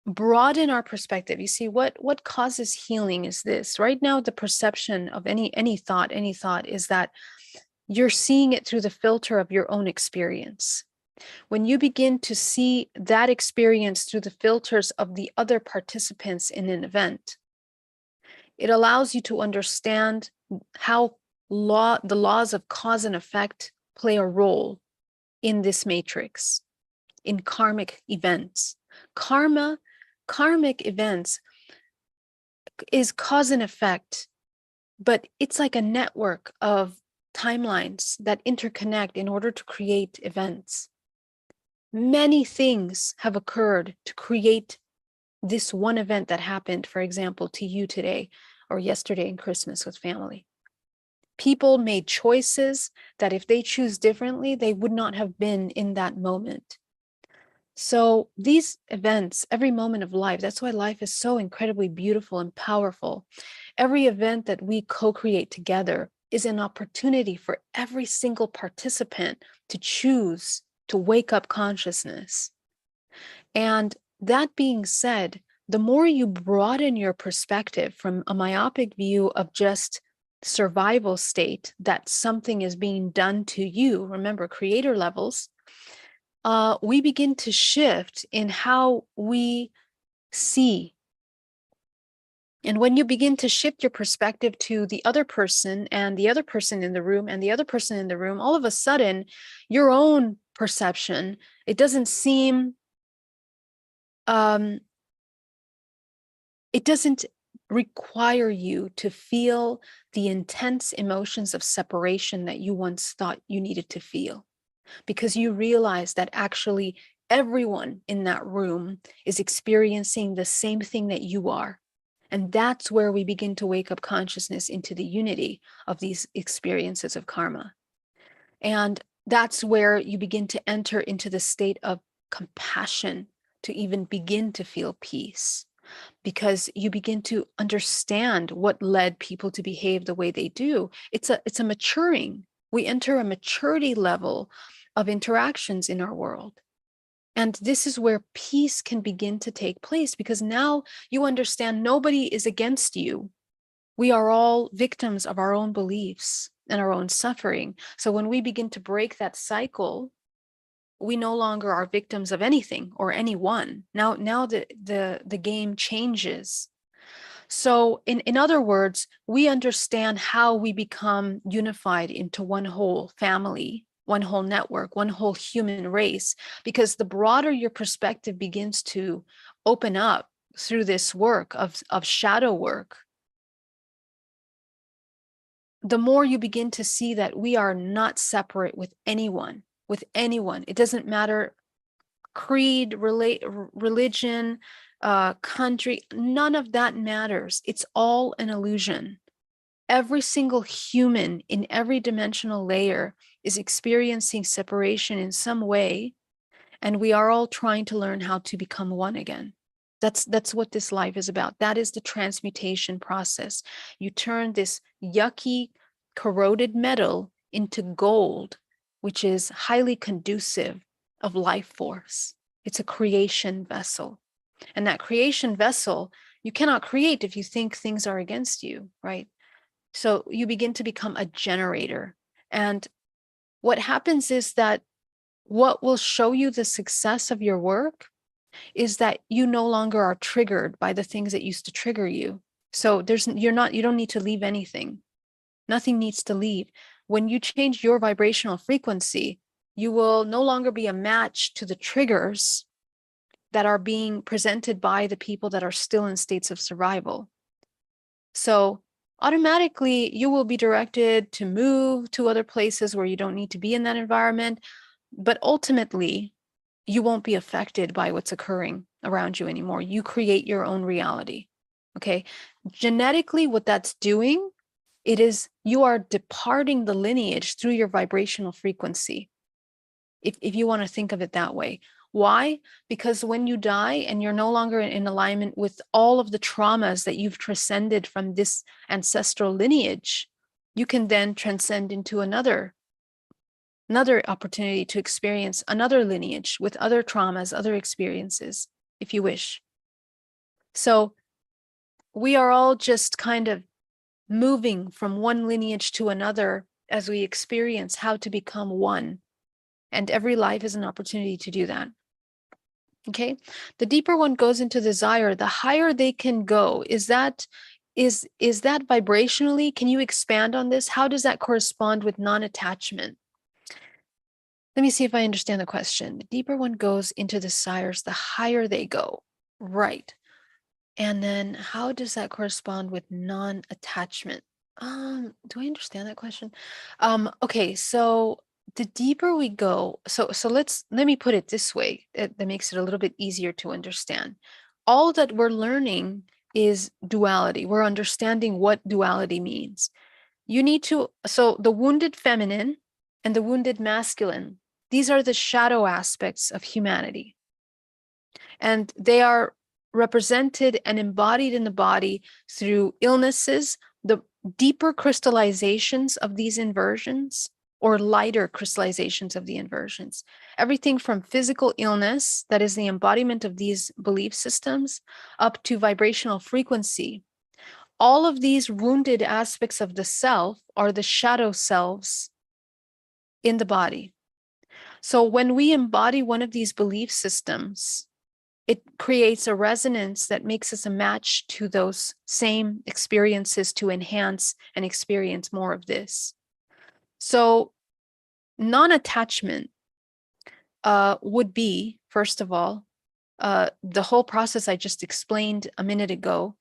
broaden our perspective. You see, what causes healing is this. Right now, the perception of any thought is that you're seeing it through the filter of your own experience. When you begin to see that experience through the filters of the other participants in an event, it allows you to understand how the laws of cause and effect play a role in this matrix, in karmic events. Karmic events is cause and effect, but it's like a network of timelines that interconnect in order to create events. Many things have occurred to create this one event that happened, for example, to you today or yesterday in Christmas with family. People made choices that if they choose differently, they would not have been in that moment. So these events, every moment of life, that's why life is so incredibly beautiful and powerful. Every event that we co-create together is an opportunity for every single participant to choose to wake up consciousness. And that being said, the more you broaden your perspective from a myopic view of just survival state, that something is being done to you, remember, creator levels, we begin to shift in how we see. And when you begin to shift your perspective to the other person and the other person in the room and the other person in the room, all of a sudden, your own perception, it doesn't seem, it doesn't require you to feel the intense emotions of separation that you once thought you needed to feel, because you realize that actually everyone in that room is experiencing the same thing that you are. And that's where we begin to wake up consciousness into the unity of these experiences of karma. And that's where you begin to enter into the state of compassion to even begin to feel peace, because you begin to understand what led people to behave the way they do. It's a maturing. We enter a maturity level of interactions in our world. And this is where peace can begin to take place, because now you understand nobody is against you. We are all victims of our own beliefs and our own suffering. So when we begin to break that cycle, we no longer are victims of anything or anyone. Now the game changes. So in other words, we understand how we become unified into one whole family, one whole network, one whole human race, because the broader your perspective begins to open up through this work of shadow work, the more you begin to see that we are not separate with anyone, It doesn't matter creed, religion, country, none of that matters. It's all an illusion. Every single human in every dimensional layer is experiencing separation in some way, and we are all trying to learn how to become one again. That's what this life is about. That is the transmutation process. You turn this yucky, corroded metal into gold, which is highly conducive of life force. It's a creation vessel. And that creation vessel, you cannot create if you think things are against you, right? So you begin to become a generator. And what happens is that what will show you the success of your work is that you no longer are triggered by the things that used to trigger you. So you don't need to leave anything. Nothing needs to leave. When you change your vibrational frequency, you will no longer be a match to the triggers that are being presented by the people that are still in states of survival. So automatically you will be directed to move to other places where you don't need to be in that environment. But ultimately, you won't be affected by what's occurring around you anymore. You create your own reality. Okay. Genetically, what that's doing, it is you are departing the lineage through your vibrational frequency. If you want to think of it that way. Why? Because when you die and you're no longer in alignment with all of the traumas that you've transcended from this ancestral lineage, you can then transcend into another opportunity to experience another lineage with other traumas, other experiences, if you wish. So we are all just kind of moving from one lineage to another as we experience how to become one. And every life is an opportunity to do that. Okay. The deeper one goes into desire, the higher they can go. Is that vibrationally? Can you expand on this? How does that correspond with non-attachment? Let me see if I understand the question. The deeper one goes into desires, the higher they go. Right. And then how does that correspond with non-attachment? Do I understand that question? Okay, so the deeper we go, so let me put it this way, that makes it a little bit easier to understand. All that we're learning is duality. We're understanding what duality means. So the wounded feminine and the wounded masculine, these are the shadow aspects of humanity. And they are represented and embodied in the body through illnesses, the deeper crystallizations of these inversions, or lighter crystallizations of the inversions. Everything from physical illness, that is the embodiment of these belief systems, up to vibrational frequency. All of these wounded aspects of the self are the shadow selves in the body. So when we embody one of these belief systems, it creates a resonance that makes us a match to those same experiences to enhance and experience more of this. So non-attachment would be, first of all, the whole process I just explained a minute ago,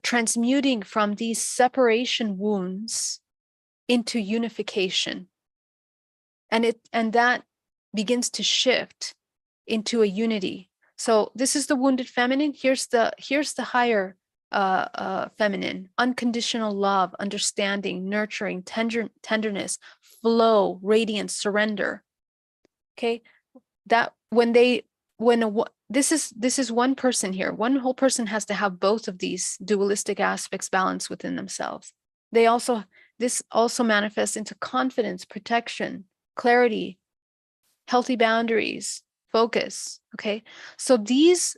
transmuting from these separation wounds into unification. And that begins to shift into a unity. So this is the wounded feminine. Here's the higher feminine: unconditional love, understanding, nurturing, tenderness, flow, radiance, surrender. Okay, that this is one person here. One whole person has to have both of these dualistic aspects balanced within themselves. This also manifests into confidence, protection, clarity, healthy boundaries, focus. Okay, so these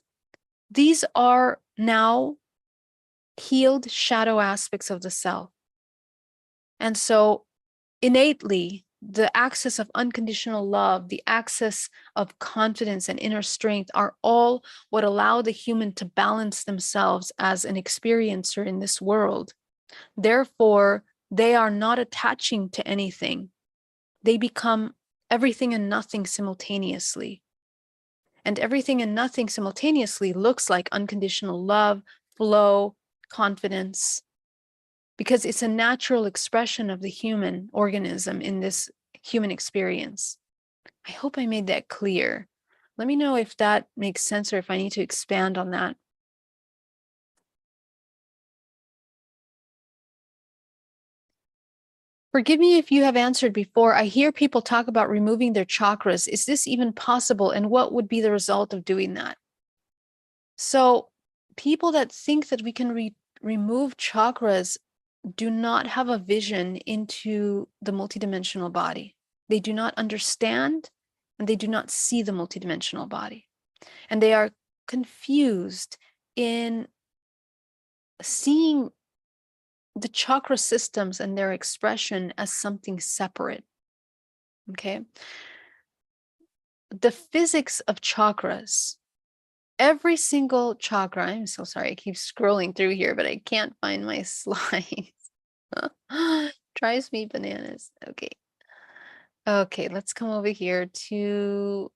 are now healed shadow aspects of the self. And so innately, the access of unconditional love, the access of confidence and inner strength are all what allow the human to balance themselves as an experiencer in this world. Therefore, they are not attaching to anything. They become everything and nothing simultaneously. And everything and nothing simultaneously looks like unconditional love, flow, confidence, because it's a natural expression of the human organism in this human experience. I hope I made that clear. Let me know if that makes sense or if I need to expand on that. Forgive me if you have answered before. I hear people talk about removing their chakras. Is this even possible? And what would be the result of doing that? So people that think that we can remove chakras do not have a vision into the multidimensional body. They do not understand and they do not see the multidimensional body. And they are confused in seeing the chakra systems and their expression as something separate. Okay. The physics of chakras every single chakra. I'm so sorry. I keep scrolling through here, but I can't find my slides. Drives me bananas. Okay. Okay, let's come over here to,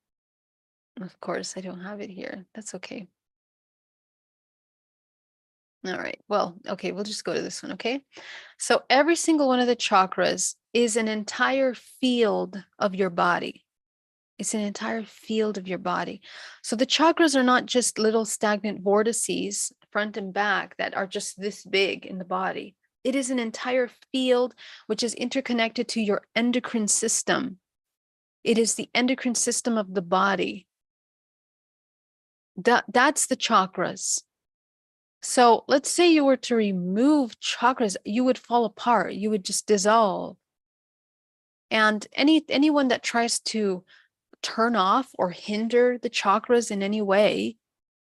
of course, I don't have it here. That's okay. All right. Well, okay, we'll just go to this one, okay? So every single one of the chakras is an entire field of your body. It's an entire field of your body. So the chakras are not just little stagnant vortices, front and back, that are just this big in the body. It is an entire field which is interconnected to your endocrine system. It is the endocrine system of the body. That's the chakras. So let's say you were to remove chakras, you would fall apart. You would just dissolve. And anyone that tries to turn off or hinder the chakras in any way,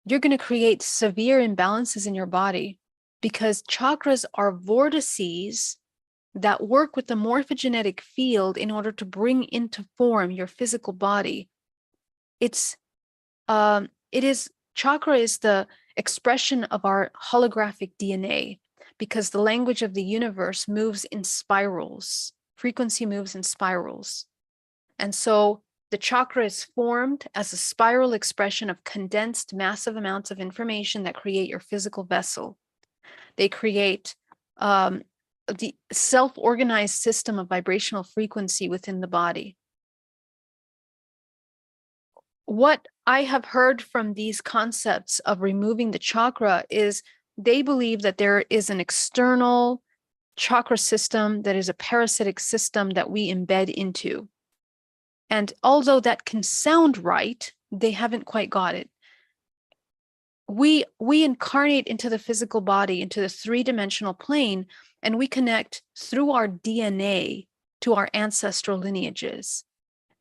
you're going to create severe imbalances in your body, because chakras are vortices that work with the morphogenetic field in order to bring into form your physical body. Chakra is the expression of our holographic DNA, because the language of the universe moves in spirals. Frequency moves in spirals. And so the chakra is formed as a spiral expression of condensed massive amounts of information that create your physical vessel. They create the self-organized system of vibrational frequency within the body. What I have heard from these concepts of removing the chakra is they believe that there is an external chakra system that is a parasitic system that we embed into. And although that can sound right, they haven't quite got it. We incarnate into the physical body, into the three-dimensional plane, and we connect through our DNA to our ancestral lineages.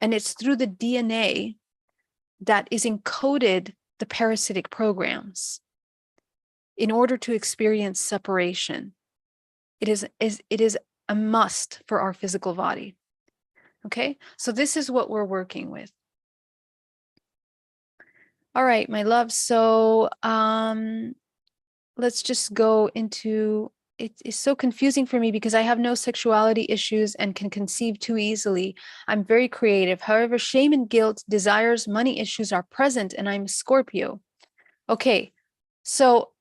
And it's through the DNA that is encoded the parasitic programs in order to experience separation. It is a must for our physical body. Okay, so this is what we're working with. All right, my love. So let's just go into it. Is so confusing for me because I have no sexuality issues and can conceive too easily. I'm very creative. However, shame and guilt, desires, money issues are present, and I'm a Scorpio. Okay, so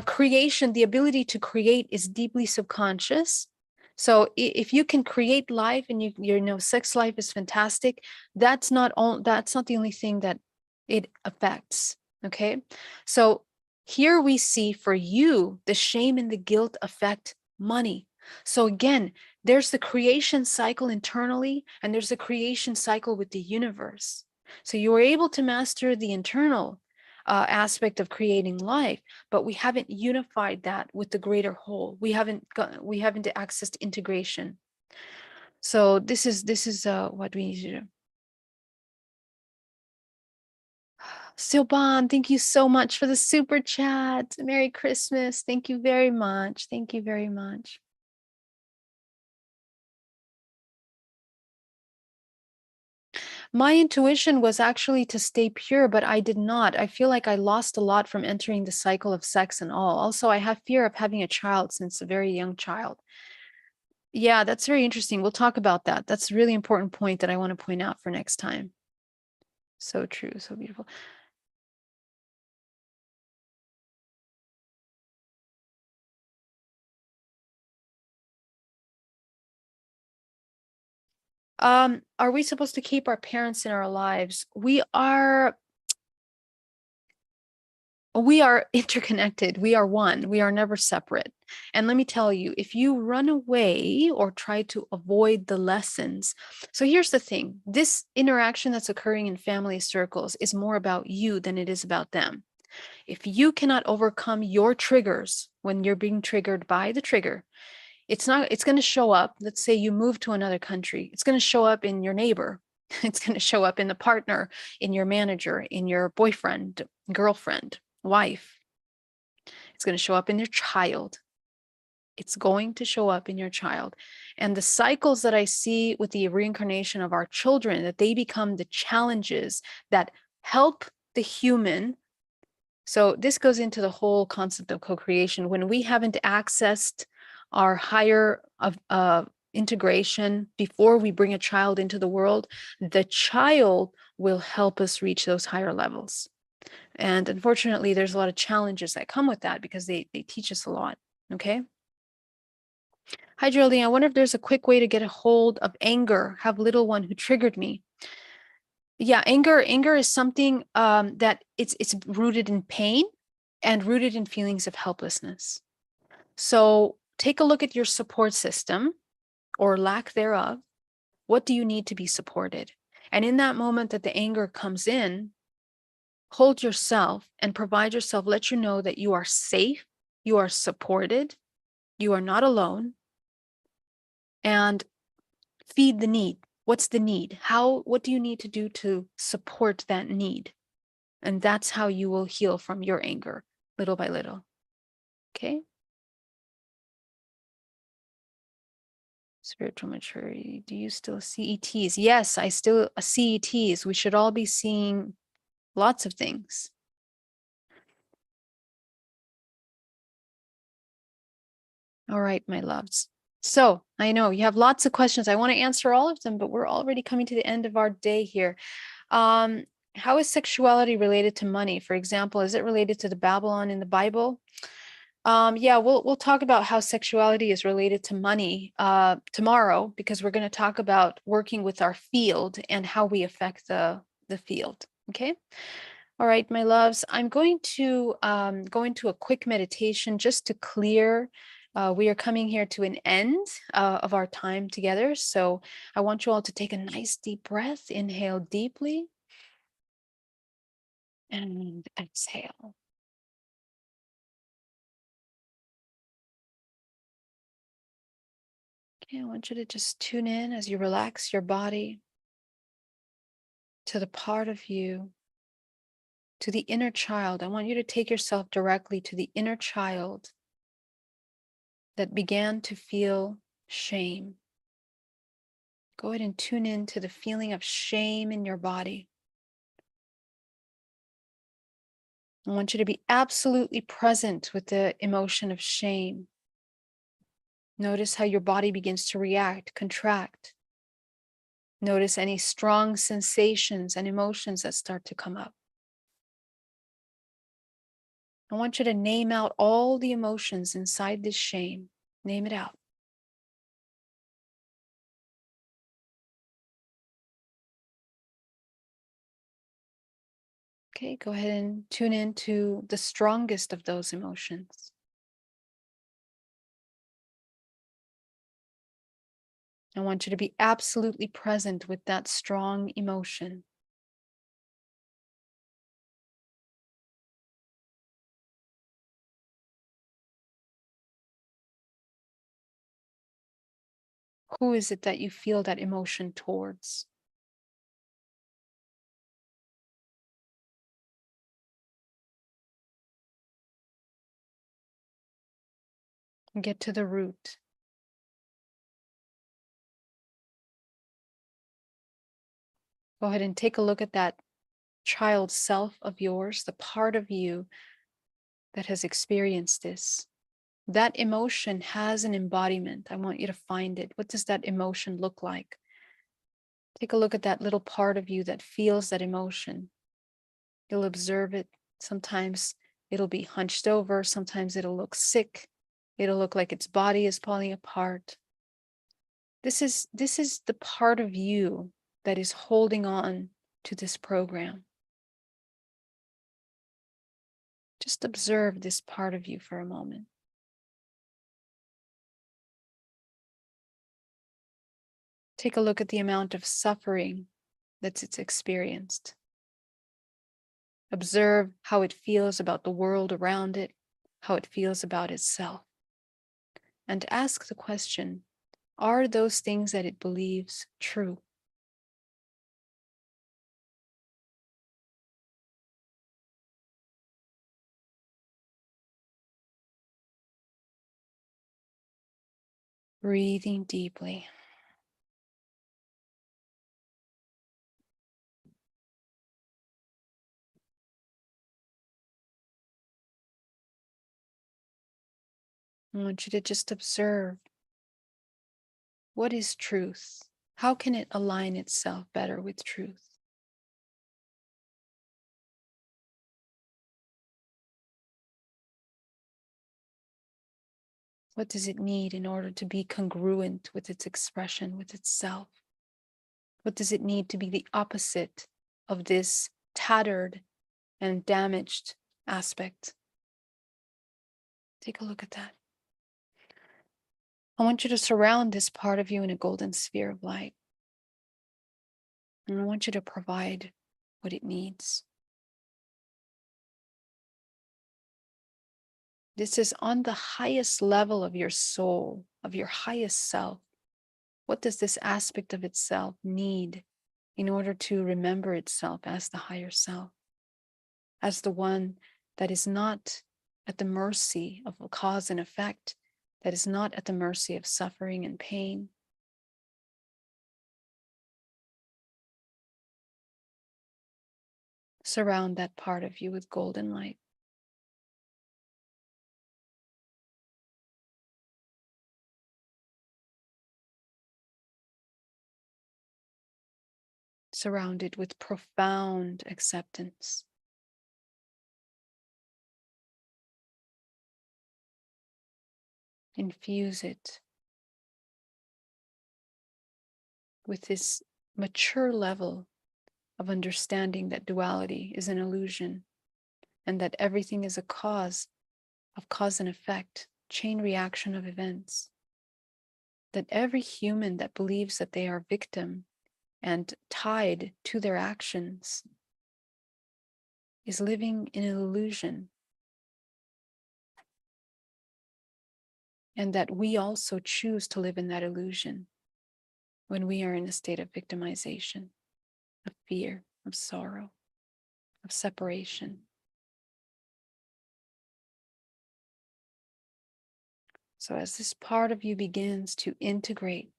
creation, the ability to create is deeply subconscious. So if you can create life and you know sex life is fantastic, that's not the only thing that it affects. Okay, so here we see for you the shame and the guilt affect money. So again, there's the creation cycle internally, and there's the creation cycle with the universe. So you were able to master the internal aspect of creating life, but we haven't unified that with the greater whole. We haven't accessed integration. So this is what we need to do. Silban, thank you so much for the super chat. Merry Christmas. Thank you very much. Thank you very much. My intuition was actually to stay pure, but I did not. I feel like I lost a lot from entering the cycle of sex and all. Also, I have fear of having a child since a very young child. Yeah, that's very interesting. We'll talk about that. That's a really important point that I want to point out for next time. So true, so beautiful. Are we supposed to keep our parents in our lives? We are interconnected. We are one. We are never separate. And let me tell you, if you run away or try to avoid the lessons, so here's the thing, this interaction that's occurring in family circles is more about you than it is about them. If you cannot overcome your triggers when you're being triggered by the trigger, it's going to show up. Let's say you move to another country. It's going to show up in your neighbor. It's going to show up in the partner, in your manager, in your boyfriend, girlfriend, wife. It's going to show up in your child. It's going to show up in your child. And the cycles that I see with the reincarnation of our children, that they become the challenges that help the human. So this goes into the whole concept of co-creation. When we haven't accessed our higher of integration before we bring a child into the world, the child will help us reach those higher levels. And unfortunately, there's a lot of challenges that come with that because they teach us a lot. Okay. Hi, Geraldine. I wonder if there's a quick way to get a hold of anger. Have little one who triggered me. Yeah, anger is something that it's rooted in pain and rooted in feelings of helplessness. So take a look at your support system or lack thereof. What do you need to be supported? And in that moment that the anger comes in, hold yourself and provide yourself, let you know that you are safe, you are supported, you are not alone, and feed the need. What's the need? What do you need to do to support that need? And that's how you will heal from your anger, little by little. Okay? Spiritual maturity. Do you still see ETs? Yes, I still see ETs. We should all be seeing lots of things. All right, my loves. So I know you have lots of questions. I want to answer all of them, but we're already coming to the end of our day here. How is sexuality related to money? For example, is it related to the Babylon in the Bible? Yeah, we'll talk about how sexuality is related to money tomorrow, because we're going to talk about working with our field and how we affect the field. Okay. All right, my loves, I'm going to go into a quick meditation just to clear. We are coming here to an end of our time together. So I want you all to take a nice deep breath. Inhale deeply and exhale. Okay, I want you to just tune in as you relax your body to the part of you, to the inner child. I want you to take yourself directly to the inner child that began to feel shame. Go ahead and tune in to the feeling of shame in your body. I want you to be absolutely present with the emotion of shame. Notice how your body begins to react, contract. Notice any strong sensations and emotions that start to come up. I want you to name out all the emotions inside this shame. Name it out. Okay, go ahead and tune in to the strongest of those emotions. I want you to be absolutely present with that strong emotion. Who is it that you feel that emotion towards? Get to the root. Go ahead and take a look at that child self of yours, the part of you that has experienced this. That emotion has an embodiment. I want you to find it. What does that emotion look like? Take a look at that little part of you that feels that emotion. You'll observe it. Sometimes it'll be hunched over. Sometimes it'll look sick. It'll look like its body is falling apart. This is the part of you that is holding on to this program. Just observe this part of you for a moment. Take a look at the amount of suffering that it's experienced. Observe how it feels about the world around it, how it feels about itself. And ask the question, are those things that it believes true? Breathing deeply. I want you to just observe, what is truth? How can it align itself better with truth? What does it need in order to be congruent with its expression, with itself? What does it need to be the opposite of this tattered and damaged aspect? Take a look at that. I want you to surround this part of you in a golden sphere of light. And I want you to provide what it needs. This is on the highest level of your soul, of your highest self. What does this aspect of itself need in order to remember itself as the higher self, as the one that is not at the mercy of a cause and effect, that is not at the mercy of suffering and pain? Surround that part of you with golden light. Surround it with profound acceptance. Infuse it with this mature level of understanding that duality is an illusion and that everything is a cause of cause and effect, chain reaction of events. That every human that believes that they are victim and tied to their actions is living in an illusion. And that we also choose to live in that illusion when we are in a state of victimization, of fear, of sorrow, of separation. So as this part of you begins to integrate,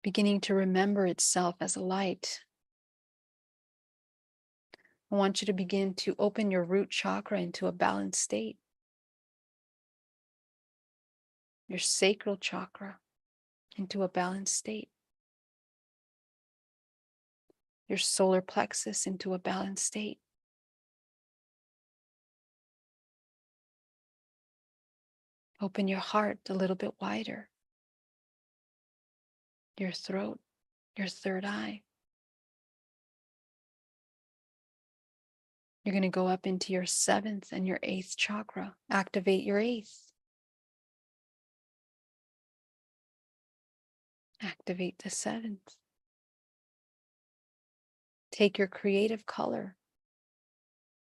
beginning to remember itself as a light, I want you to begin to open your root chakra into a balanced state. Your sacral chakra into a balanced state. Your solar plexus into a balanced state. Open your heart a little bit wider. Your throat, your third eye. You're going to go up into your seventh and your eighth chakra. Activate your eighth. Activate the seventh. Take your creative color.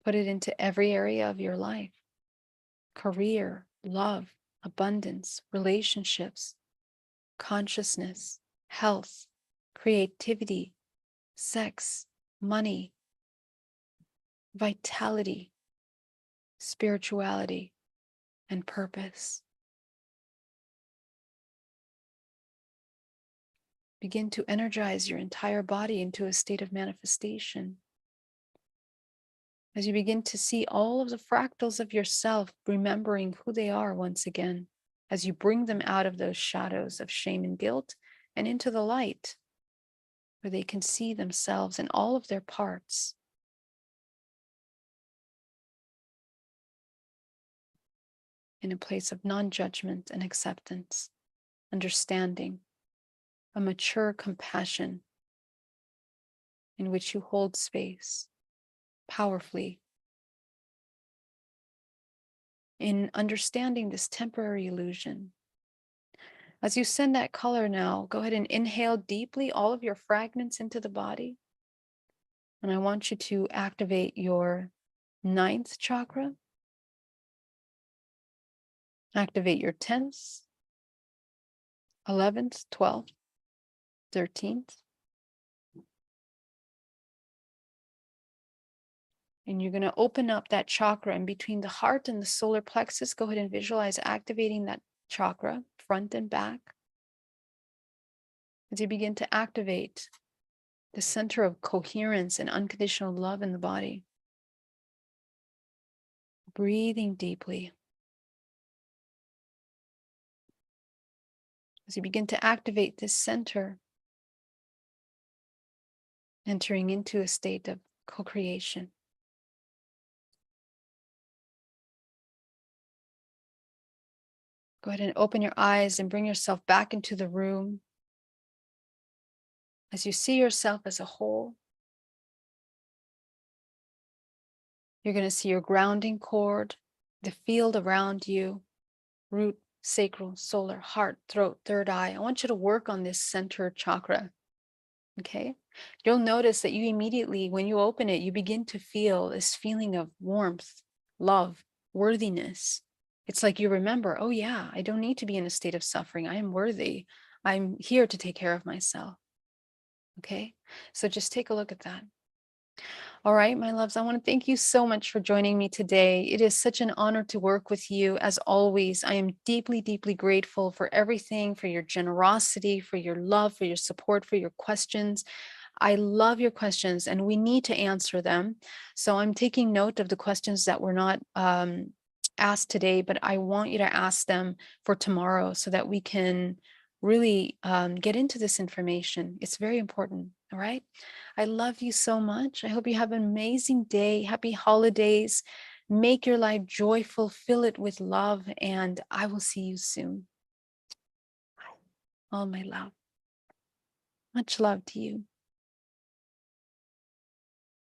Put it into every area of your life. Career, love, abundance, relationships, consciousness, health, creativity, sex, money, vitality, spirituality, and purpose. Begin to energize your entire body into a state of manifestation. As you begin to see all of the fractals of yourself, remembering who they are once again, as you bring them out of those shadows of shame and guilt and into the light, where they can see themselves in all of their parts. In a place of non-judgment and acceptance, understanding, a mature compassion in which you hold space powerfully. In understanding this temporary illusion, as you send that color now, go ahead and inhale deeply all of your fragments into the body. And I want you to activate your ninth chakra. Activate your 10th, 11th, 12th, 13th. And you're going to open up that chakra, and between the heart and the solar plexus, go ahead and visualize activating that chakra, front and back. As you begin to activate the center of coherence and unconditional love in the body. breathing deeply. As you begin to activate this center, entering into a state of co-creation. Go ahead and open your eyes and bring yourself back into the room as you see yourself as a whole. You're going to see your grounding cord, the field around you, root, sacral, solar, heart, throat, third eye. I want you to work on this center chakra. Okay. You'll notice that you immediately, when you open it, you begin to feel this feeling of warmth, love, worthiness. It's like you remember, oh, yeah, I don't need to be in a state of suffering. I am worthy. I'm here to take care of myself. Okay. So just take a look at that. All right, my loves, I want to thank you so much for joining me today. It is such an honor to work with you. As always, I am deeply, deeply grateful for everything, for your generosity, for your love, for your support, for your questions. I love your questions and we need to answer them. So I'm taking note of the questions that were not asked today, but I want you to ask them for tomorrow so that we can really get into this information. It's very important. All right. I love you so much. I hope you have an amazing day. Happy holidays. Make your life joyful, fill it with love, and I will see you soon. All my love. Much love to you.